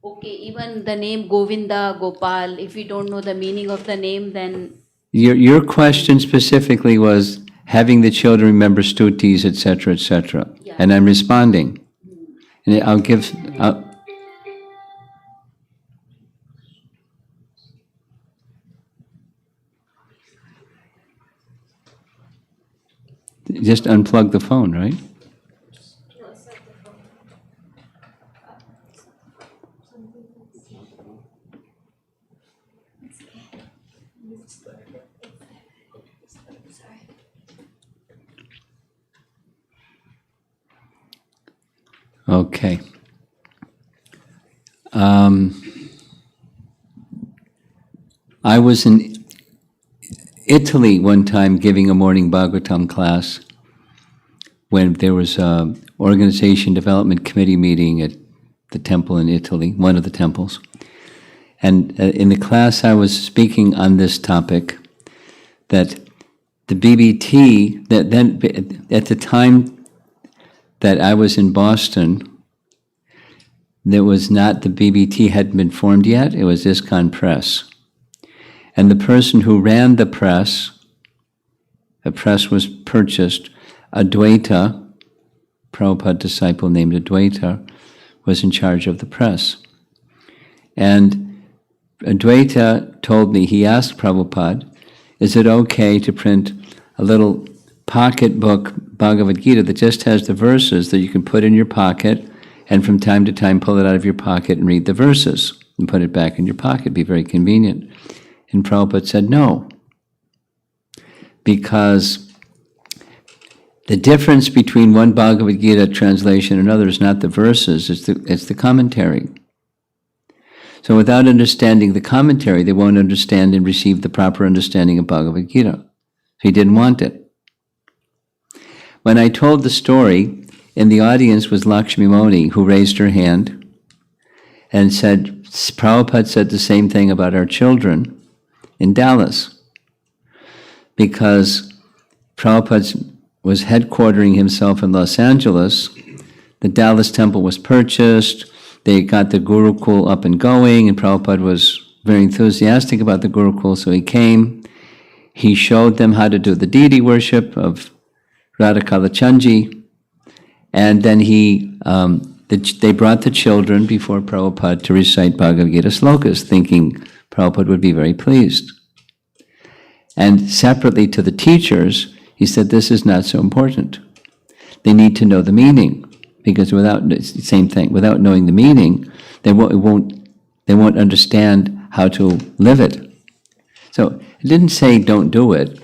Okay, even the name Govinda, Gopal, if we don't know the meaning of the name, then... Your question specifically was having the children remember stutis, etc., etc. Yeah. And I'm responding. And I'll give... just unplug the phone, right? Okay. I was in Italy one time giving a morning Bhagavatam class when there was an organization development committee meeting at the temple in Italy, one of the temples. And in the class I was speaking on this topic, that the BBT, that then at the time that I was in Boston, there was not, the BBT hadn't been formed yet, it was ISKCON Press. And the person who ran the press was purchased, Advaita, Prabhupada disciple named Advaita, was in charge of the press. And Advaita told me, he asked Prabhupada, is it okay to print a little pocketbook Bhagavad Gita that just has the verses that you can put in your pocket and from time to time pull it out of your pocket and read the verses and put it back in your pocket? It'd be very convenient. And Prabhupada said no, because the difference between one Bhagavad Gita translation and another is not the verses, it's the commentary. So without understanding the commentary, they won't understand and receive the proper understanding of Bhagavad Gita. So he didn't want it. When I told the story, in the audience was Lakshmi Moni, who raised her hand and said, Prabhupada said the same thing about our children, in Dallas, because Prabhupada was headquartering himself in Los Angeles. The Dallas temple was purchased. They got the Gurukul up and going, and Prabhupada was very enthusiastic about the Gurukul, so he came. He showed them how to do the deity worship of Radhakalachandji, and then they brought the children before Prabhupada to recite Bhagavad Gita slokas, thinking Prabhupada would be very pleased. And separately to the teachers, he said, this is not so important. They need to know the meaning, because same thing, without knowing the meaning, they won't understand how to live it. So it didn't say don't do it,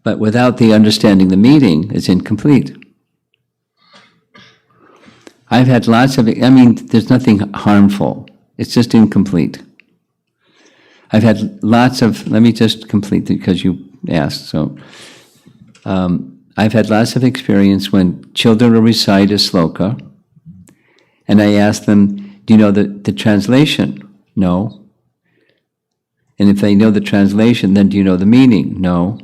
but without the understanding the meaning, it's incomplete. I've had there's nothing harmful. It's just incomplete. I've had lots of, let me just complete it because you asked. So I've had lots of experience when children will recite a sloka, and I ask them, do you know the translation? No. And if they know the translation, then do you know the meaning? No.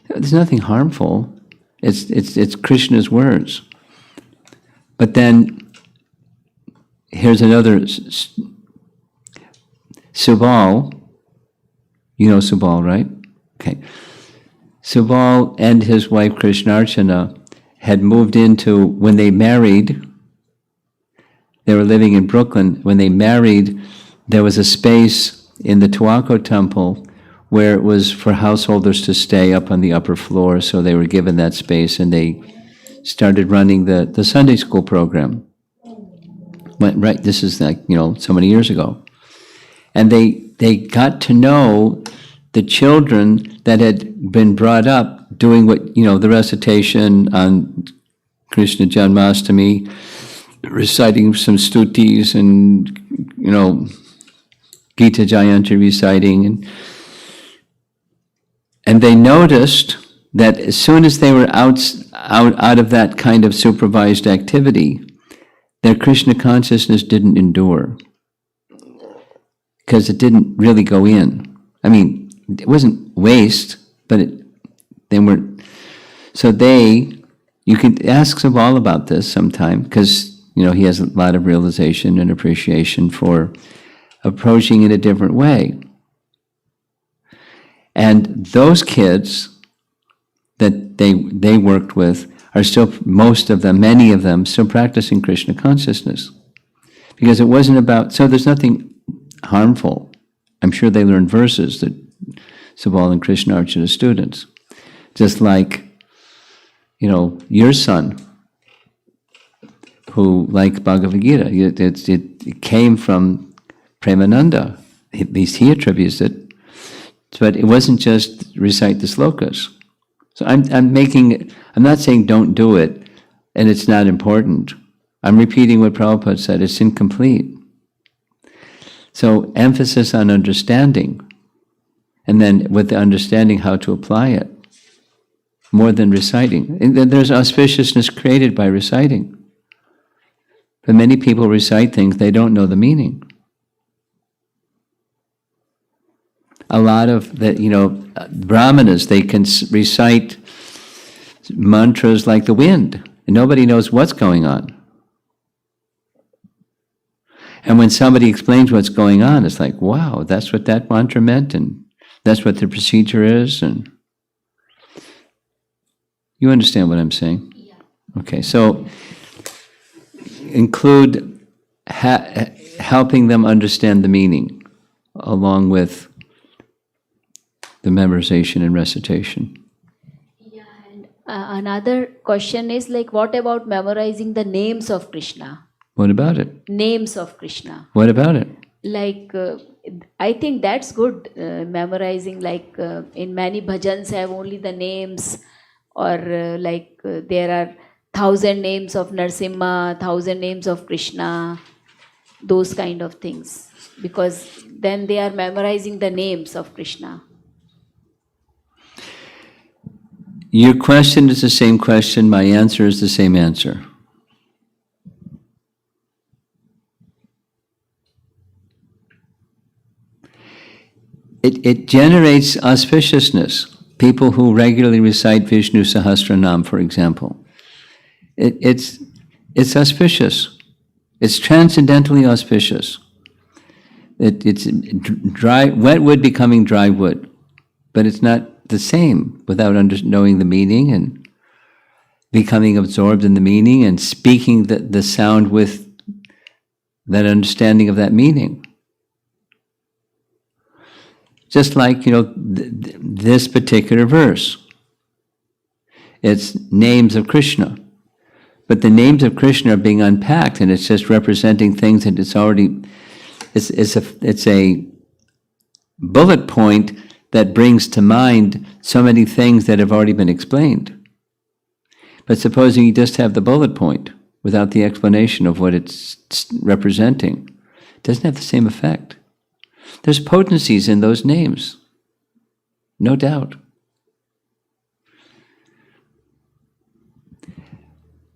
There's nothing harmful. It's Krishna's words. But then here's another. Subal, you know Subal, right? Okay. Subal and his wife Krishnarchana had moved into, when they married, they were living in Brooklyn. When they married, there was a space in the Tuaco temple where it was for householders to stay up on the upper floor, so they were given that space, and they started running the Sunday school program. Right, this is so many years ago. And they got to know the children that had been brought up doing the recitation on Krishna Janmashtami, reciting some stutis and, Gita Jayanti reciting. And they noticed that as soon as they were out of that kind of supervised activity, their Krishna consciousness didn't endure, because it didn't really go in. It wasn't waste, but they weren't. So you could ask Subal about this sometime, because he has a lot of realization and appreciation for approaching it a different way. And those kids that they worked with are still, many of them, still practicing Krishna consciousness. Because it wasn't about, so there's nothing harmful. I'm sure they learned verses that Subal and Krishnarchana students. Just like, your son, who liked Bhagavad Gita. It came from Premananda. At least he attributes it. But it wasn't just recite the slokas. So I'm not saying don't do it, and it's not important. I'm repeating what Prabhupada said, it's incomplete. So emphasis on understanding, and then with the understanding how to apply it, more than reciting. And there's auspiciousness created by reciting. But many people recite things, they don't know the meaning. A lot of Brahmanas, they can recite mantras like the wind, and nobody knows what's going on. And when somebody explains what's going on, it's like, wow, that's what that mantra meant, and that's what the procedure is, and you understand what I'm saying? Yeah. Okay, so include helping them understand the meaning, along with the memorization and recitation. Yeah, and another question is what about memorizing the names of Krishna? What about it? Names of Krishna. What about it? I think that's good, memorizing, in many bhajans have only the names, or there are 1,000 names of Narsimha, 1,000 names of Krishna, those kind of things, because then they are memorizing the names of Krishna. Your question is the same question, my answer is the same answer. it generates auspiciousness. People who regularly recite Vishnu Sahasranam, for example, it's auspicious. It's transcendentally auspicious. It's dry, wet wood becoming dry wood, but it's not the same without knowing the meaning and becoming absorbed in the meaning and speaking the sound with that understanding of that meaning. Just like, this particular verse. It's names of Krishna. But the names of Krishna are being unpacked, and it's just representing things that it's a bullet point that brings to mind so many things that have already been explained. But supposing you just have the bullet point without the explanation of what it's representing, it doesn't have the same effect. There's potencies in those names, no doubt.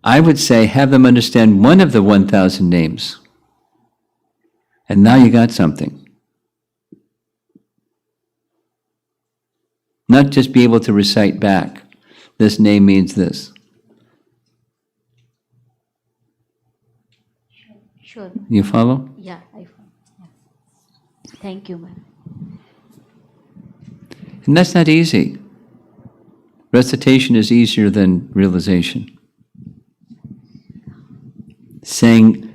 I would say have them understand one of the 1,000 names, and now you got something. Not just be able to recite back, this name means this. Sure. You follow? Yeah, I follow. Yeah. Thank you, Maharaj. And that's not easy. Recitation is easier than realization. Saying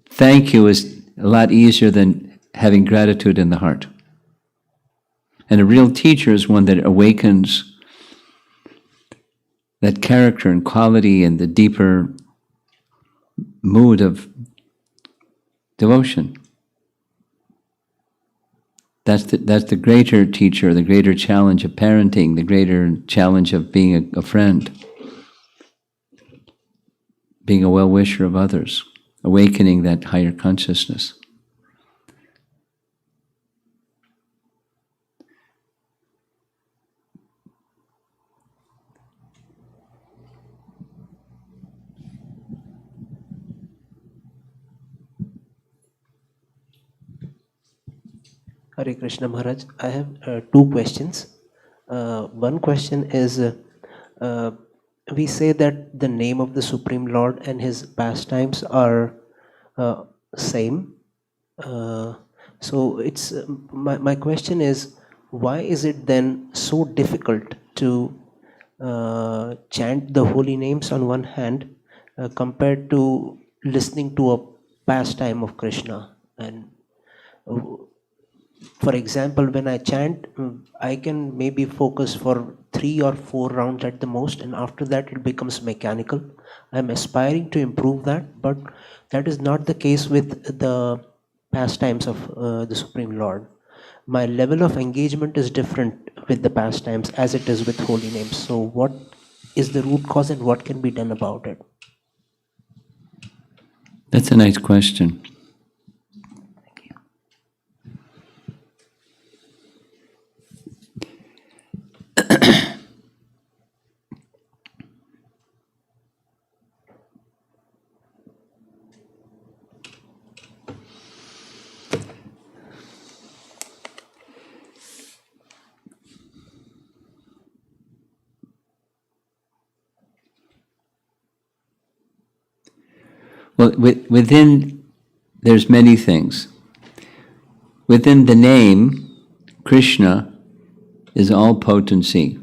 thank you is a lot easier than having gratitude in the heart. And a real teacher is one that awakens that character and quality and the deeper mood of devotion. That's the greater teacher, the greater challenge of parenting, the greater challenge of being a friend, being a well-wisher of others, awakening that higher consciousness. Hare Krishna Maharaj, I have two questions. One question is, we say that the name of the Supreme Lord and his pastimes are same. So it's my question is, why is it then so difficult to chant the holy names on one hand compared to listening to a pastime of Krishna? And for example, when I chant, I can maybe focus for 3 or 4 rounds at the most, and after that it becomes mechanical. I'm aspiring to improve that, but that is not the case with the pastimes of the Supreme Lord. My level of engagement is different with the pastimes as it is with holy names. So what is the root cause and what can be done about it? That's a nice question. Well, there's many things. Within the name, Krishna is all potency,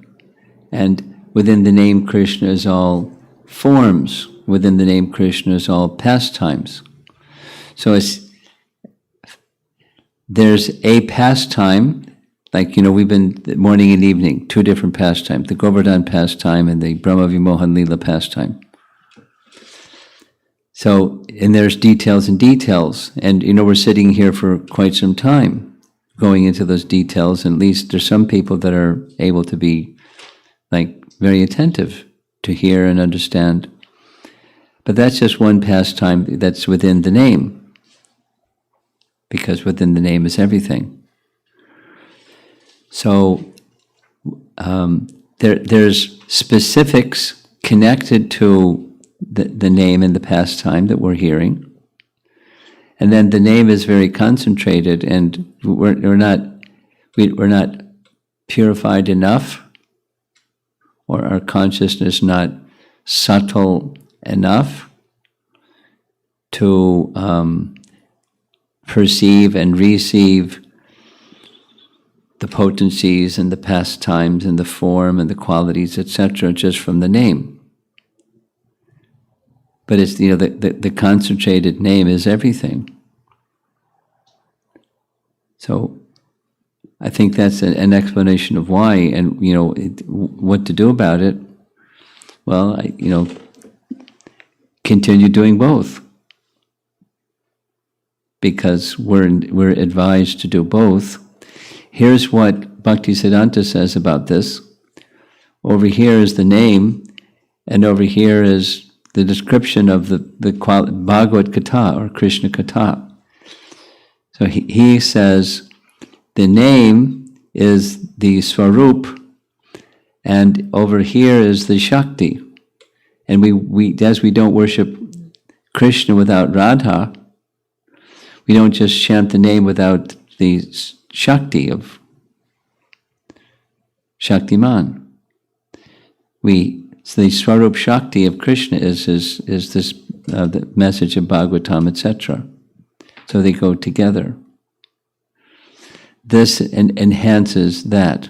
and within the name Krishna is all forms. Within the name Krishna is all pastimes. So there's a pastime, like, we've been morning and evening, 2 different pastimes, the Govardhan pastime and the Brahma Vimohan Leela pastime. So, and there's details and details, and we're sitting here for quite some time going into those details, and at least there's some people that are able to be very attentive to hear and understand. But that's just one pastime that's within the name, because within the name is everything. So there's specifics connected to the name and the pastime that we're hearing. And then the name is very concentrated, and we're we're not purified enough, or our consciousness not subtle enough to perceive and receive the potencies and the pastimes and the form and the qualities, etc., just from the name. But it's, the concentrated name is everything. So I think that's an explanation of why, and what to do about it. Well, continue doing both, because we're advised to do both. Here's what Bhaktisiddhanta says about this. Over here is the name, and over here is the description of the Bhagavad Katha or Krishna Katha. So he says the name is the Swarup, and over here is the Shakti. And as we don't worship Krishna without Radha, we don't just chant the name without the Shakti of Shaktiman. So the Swarup Shakti of Krishna is this the message of Bhagavatam, etc. So they go together. This enhances that.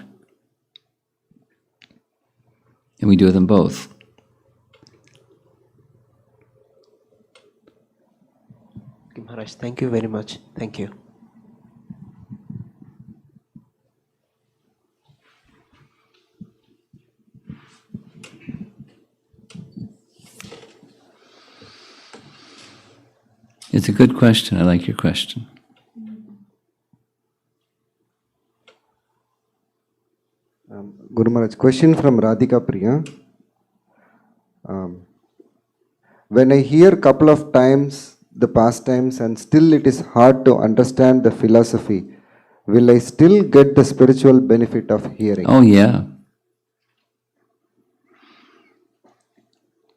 And we do them both. Okay, Maharaj, thank you very much. Thank you. It's a good question. I like your question. Guru Maharaj, question from Radhika Priya. When I hear couple of times the pastimes and still it is hard to understand the philosophy, will I still get the spiritual benefit of hearing? Oh, yeah.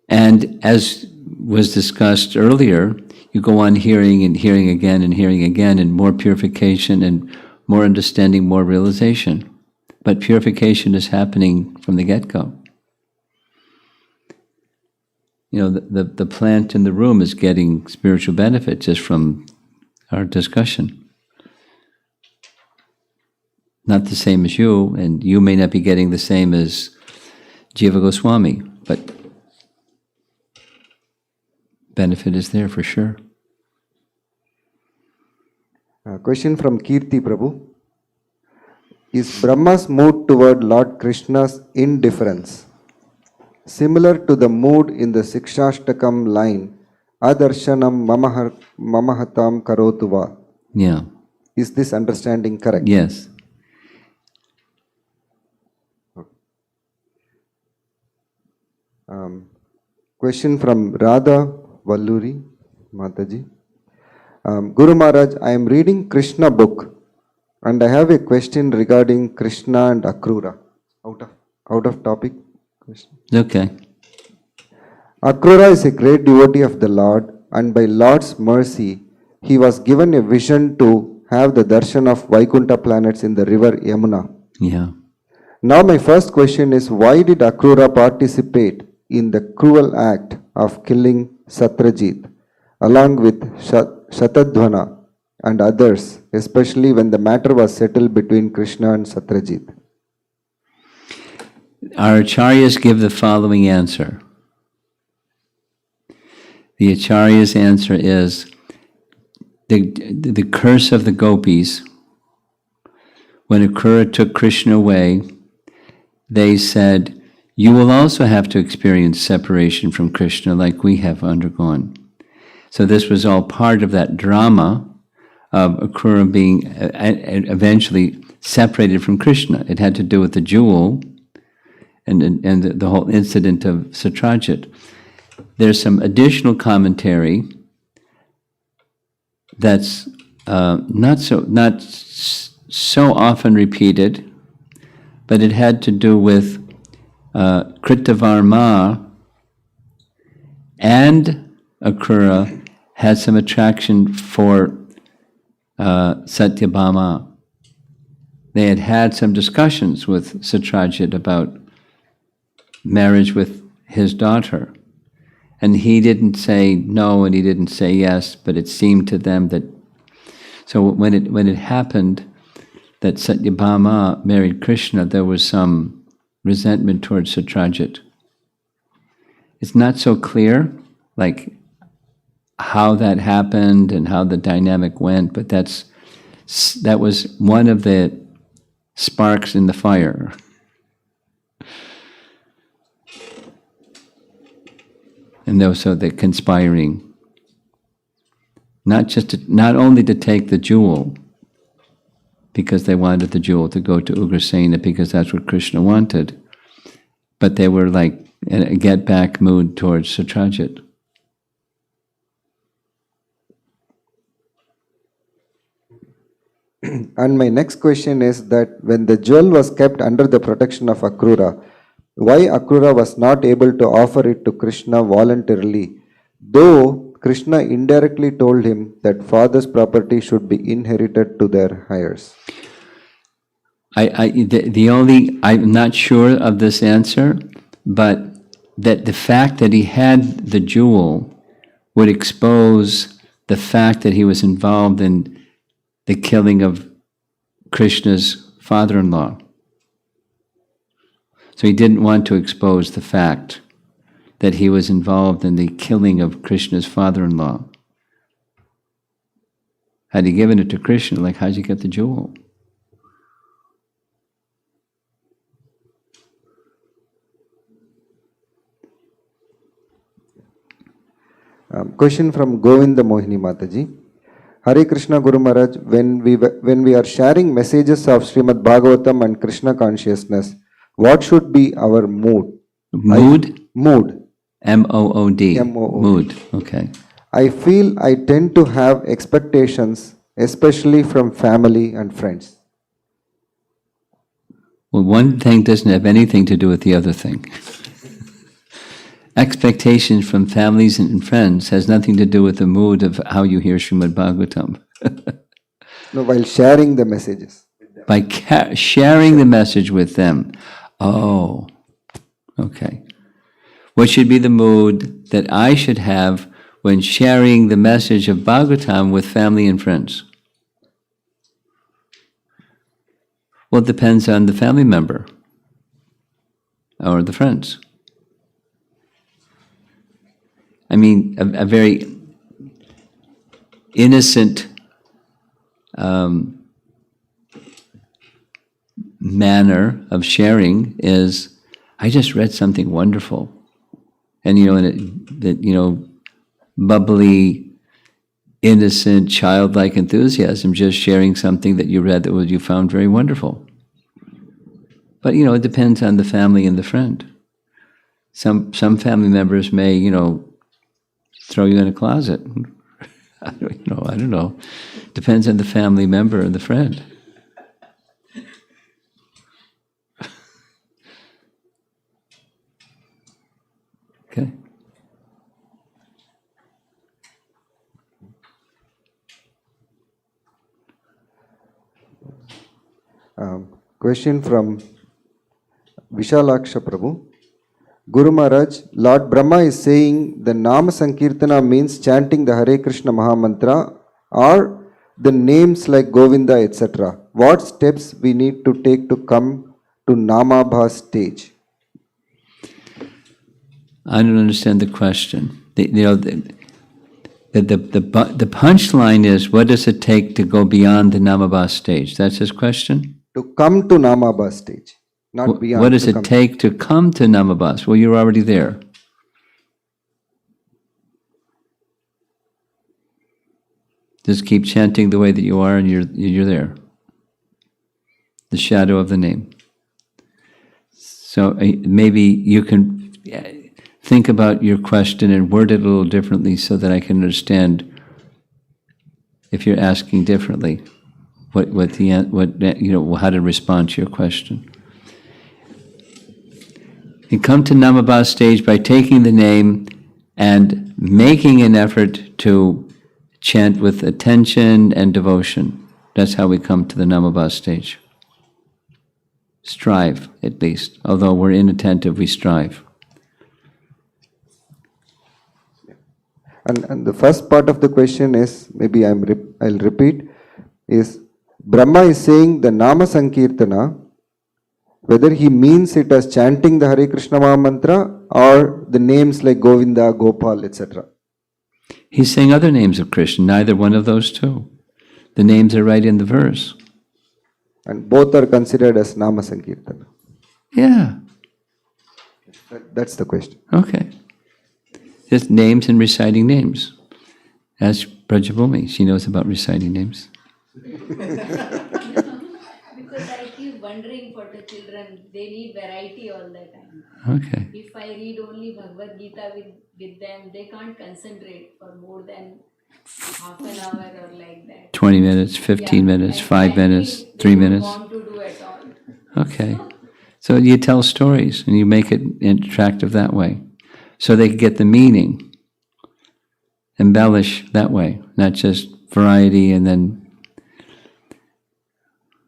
And as was discussed earlier, you go on hearing and hearing again and hearing again, and more purification and more understanding, more realization. But purification is happening from the get-go. The plant in the room is getting spiritual benefit just from our discussion. Not the same as you, and you may not be getting the same as Jiva Goswami, but benefit is there for sure. Question from Kirti Prabhu. Is Brahma's mood toward Lord Krishna's indifference similar to the mood in the Sikshashtakam line, Adarshanam mamahatam karotuva? Yeah. Is this understanding correct? Yes. Question from Radha Valluri Mataji. Guru Maharaj, I am reading Krishna book and I have a question regarding Krishna and Akrura. Out of topic question. Okay. Akrura is a great devotee of the Lord, and by Lord's mercy, he was given a vision to have the darshan of Vaikuntha planets in the river Yamuna. Yeah. Now my first question is, why did Akrura participate in the cruel act of killing Satrajit along with Shatadhvana and others, especially when the matter was settled between Krishna and Satrajit? Our acharyas give the following answer. The acharya's answer is the curse of the gopis. When Akrura took Krishna away, they said, you will also have to experience separation from Krishna like we have undergone. So this was all part of that drama of Akrura being eventually separated from Krishna. It had to do with the jewel and the whole incident of Supraja. There's some additional commentary that's not so often repeated, but it had to do with Kritavarma and Akrura had some attraction for Satyabhama. they had had some discussions with Supraja about marriage with his daughter. And he didn't say no and he didn't say yes, but it seemed to them that, so when it happened that Satyabhama married Krishna, there was some resentment towards Supraja. It's not so clear, like how that happened and how the dynamic went, but that was one of the sparks in the fire. And also the conspiring, not only to take the jewel, because they wanted the jewel to go to Ugrasena because that's what Krishna wanted, but they were like in a get-back mood towards Supraja. And my next question is that when the jewel was kept under the protection of Akrura, why Akrura was not able to offer it to Krishna voluntarily, though Krishna indirectly told him that father's property should be inherited to their heirs? I'm not sure of this answer, but that the fact that he had the jewel would expose the fact that he was involved in the killing of Krishna's father-in-law. So he didn't want to expose the fact that he was involved in the killing of Krishna's father-in-law. Had he given it to Krishna, like how'd you get the jewel? Question from Govinda Mohini Mataji. Hare Krishna Guru Maharaj, when we are sharing messages of Srimad Bhagavatam and Krishna consciousness, what should be our mood? Mood? Mood. M-O-O-D. M-O-O-D. Mood, okay. I feel I tend to have expectations, especially from family and friends. Well, one thing doesn't have anything to do with the other thing. Expectations from families and friends has nothing to do with the mood of how you hear Srimad Bhagavatam. No, while sharing the messages. By sharing the message with them. Oh, okay. What should be the mood that I should have when sharing the message of Bhagavatam with family and friends? Well, it depends on the family member or the friends. I mean, a very innocent manner of sharing is, I just read something wonderful. And, bubbly, innocent, childlike enthusiasm, just sharing something that you read that you found very wonderful. But, it depends on the family and the friend. Some family members may, throw you in a closet. I don't know. Depends on the family member and the friend. Okay. Question from Vishalaksha Prabhu. Guru Maharaj, Lord Brahma is saying the Nama Sankirtana means chanting the Hare Krishna Mahamantra or the names like Govinda, etc. What steps we need to take to come to Namabha stage? I don't understand the question. The punchline is, what does it take to go beyond the Namabha stage? That's his question? To come to Namabha stage. Not beyond. What does it take to come to Namabhas? Well, you're already there. Just keep chanting the way that you are and you're there. The shadow of the name. So maybe you can think about your question and word it a little differently so that I can understand if you're asking differently how to respond to your question. You come to Namabha stage by taking the name and making an effort to chant with attention and devotion. That's how we come to the Namabha stage. strive at least. Although we're inattentive, we strive. And the first part of the question is, maybe I'll repeat, is Brahma is saying the Nama Sankirtana, whether he means it as chanting the Hare Krishna Maha Mantra or the names like Govinda, Gopal, etc. He's saying other names of Krishna, neither one of those two. The names are right in the verse. And both are considered as Nama Sankirtana. Yeah. That's the question. Okay. Just names and reciting names. Ask Brajabhumi, she knows about reciting names. Because I keep wondering for the children, they need variety all the time. Okay. If I read only Bhagavad Gita with them, they can't concentrate for more than half an hour or like that. 20 minutes, 15 minutes, 5 minutes, 3 minutes. They don't want to do at all. Okay. So you tell stories and you make it attractive that way. So they get the meaning. Embellish that way, not just variety and then.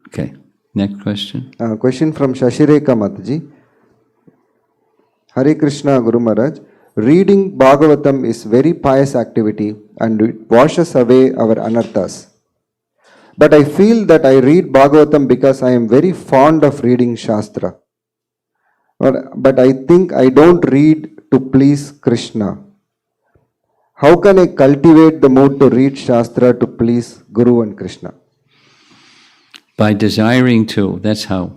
Okay. Next question. Question from Shashireka Mataji. Hare Krishna Guru Maharaj. Reading Bhagavatam is very pious activity and it washes away our anarthas. But I feel that I read Bhagavatam because I am very fond of reading Shastra. But I think I don't read to please Krishna. How can I cultivate the mood to read Shastra to please Guru and Krishna? By desiring to, that's how.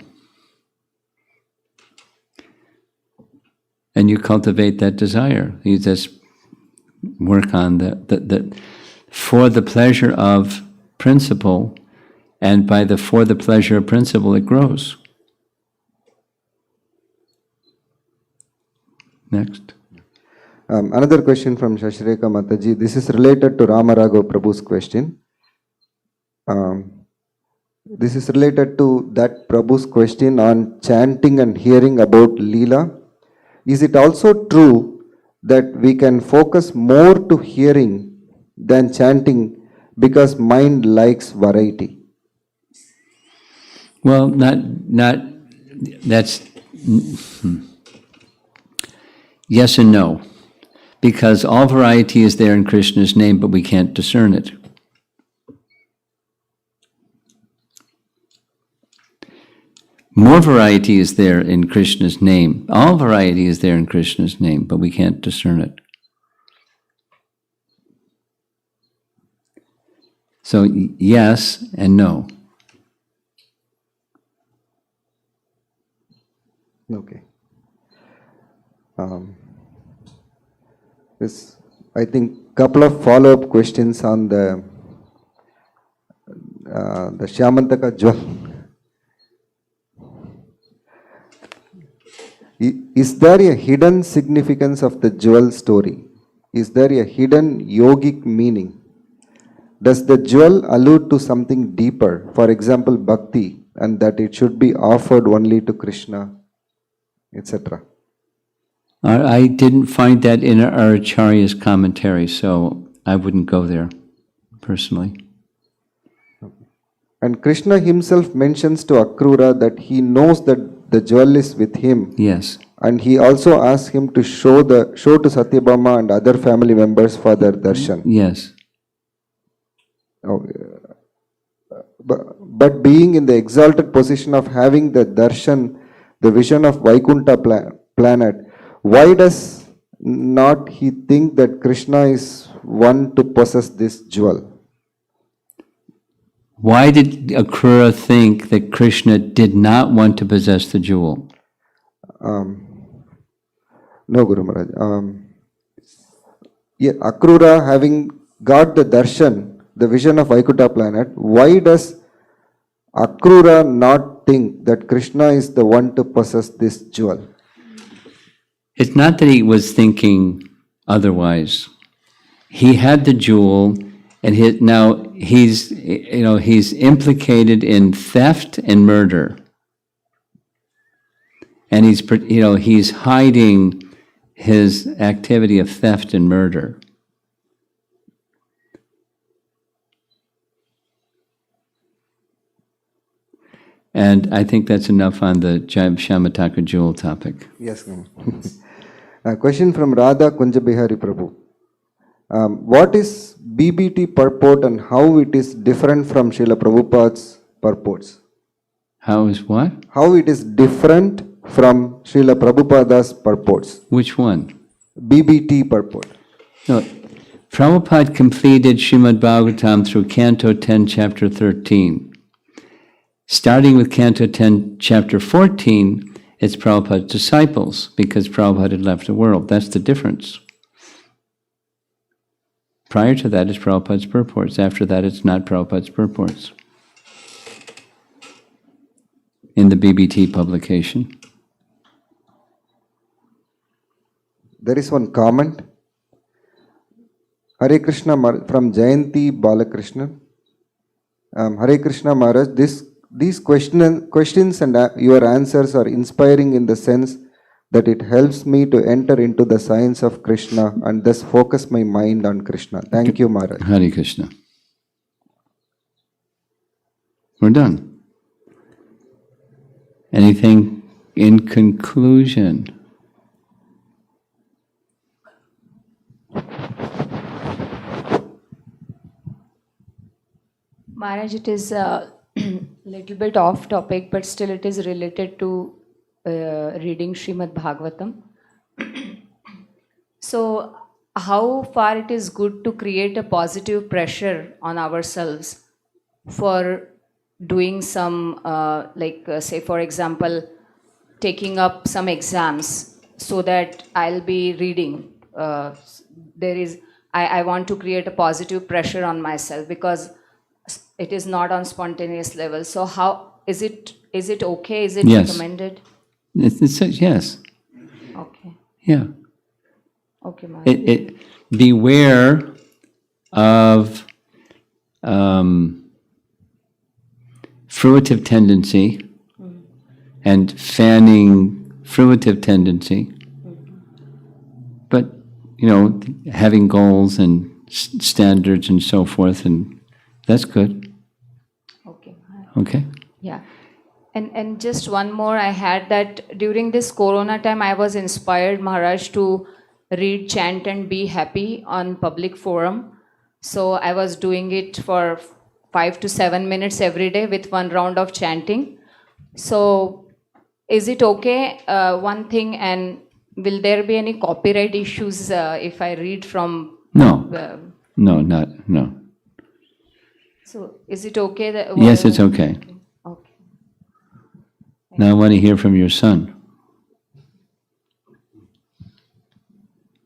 And you cultivate that desire. You just work on the for the pleasure of principle, and by the for the pleasure of principle, it grows. Next. Another question from Shashireka Mataji. This is related to Ramarago Prabhu's question. This is related to that Prabhu's question on chanting and hearing about Leela. Is it also true that we can focus more to hearing than chanting because mind likes variety? Well, that's yes and no. Because all variety is there in Krishna's name, but we can't discern it. More variety is there in Krishna's name. All variety is there in Krishna's name, but we can't discern it. So yes and no. Okay. This, I think, couple of follow-up questions on the Shyamantaka jewel. Is there a hidden significance of the jewel story? Is there a hidden yogic meaning? Does the jewel allude to something deeper, for example, bhakti, and that it should be offered only to Krishna, etc.? I didn't find that in our Acharya's commentary, so I wouldn't go there, personally. And Krishna himself mentions to Akrura that he knows that the jewel is with him. Yes. And he also asks him to show to Satyabhama and other family members for their darshan. Yes. But being in the exalted position of having the darshan, the vision of Vaikuntha planet, why does not he think that Krishna is one to possess this jewel? Why did Akrura think that Krishna did not want to possess the jewel? No, Guru Maharaj. Akrura having got the darshan, the vision of Vaikuntha planet, why does Akrura not think that Krishna is the one to possess this jewel? It's not that he was thinking otherwise. He had the jewel, and he's implicated in theft and murder, and he's hiding his activity of theft and murder. And I think that's enough on the Shyamataka jewel topic. Yes, ma'am. A question from Radha Kunjabihari Prabhu. What is BBT purport and how it is different from Srila Prabhupada's purports? How is what? How it is different from Srila Prabhupada's purports? Which one? BBT purport. No, Prabhupada completed Srimad Bhagavatam through Canto 10, Chapter 13. Starting with Canto 10, Chapter 14, it's Prabhupada's disciples, because Prabhupada had left the world. That's the difference. Prior to that, it's Prabhupada's purports. After that, it's not Prabhupada's purports. In the BBT publication. There is one comment. Hare Krishna from Jayanti Balakrishna. Hare Krishna Maharaj, these questions and your answers are inspiring in the sense that it helps me to enter into the science of Krishna and thus focus my mind on Krishna. Thank you, Maharaj. Hare Krishna. We're done. Anything in conclusion? Maharaj, it is a little bit off topic, but still it is related to reading Srimad Bhagavatam. So, how far it is good to create a positive pressure on ourselves for doing some, say for example, taking up some exams so that I'll be reading. I want to create a positive pressure on myself because it is not on spontaneous level. So how is it okay? Is it Yes. recommended? It's yes. Okay. Yeah. Okay, Maharaj. Beware of fruitive tendency and fanning fruitive tendency. But, having goals and standards and so forth, and that's good. Okay, Maharaj. Okay? Yeah. And just one more, I had that during this Corona time, I was inspired, Maharaj, to read Chant and Be Happy on public forum. So I was doing it for 5 to 7 minutes every day with one round of chanting. So is it okay, one thing, and will there be any copyright issues if I read from... No. No. So is it okay that... Yes, it's okay. Okay. Now I want to hear from your son.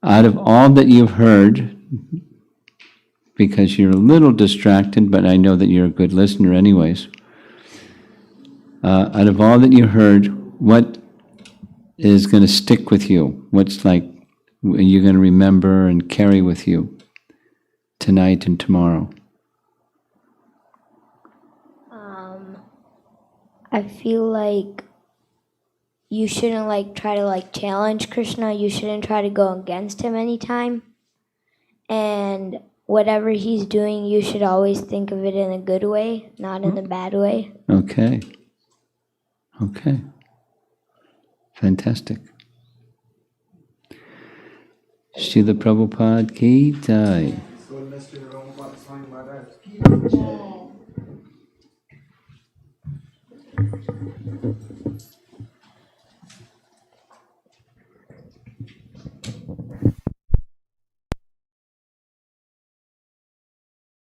Out of all that you've heard, because you're a little distracted, but I know that you're a good listener anyways, out of all that you heard, what is going to stick with you? What's like you're going to remember and carry with you tonight and tomorrow? I feel like you shouldn't try to challenge Krishna. You shouldn't try to go against him anytime. And whatever he's doing, you should always think of it in a good way, not in a bad way. Okay. Fantastic. Srila Prabhupada ki jai.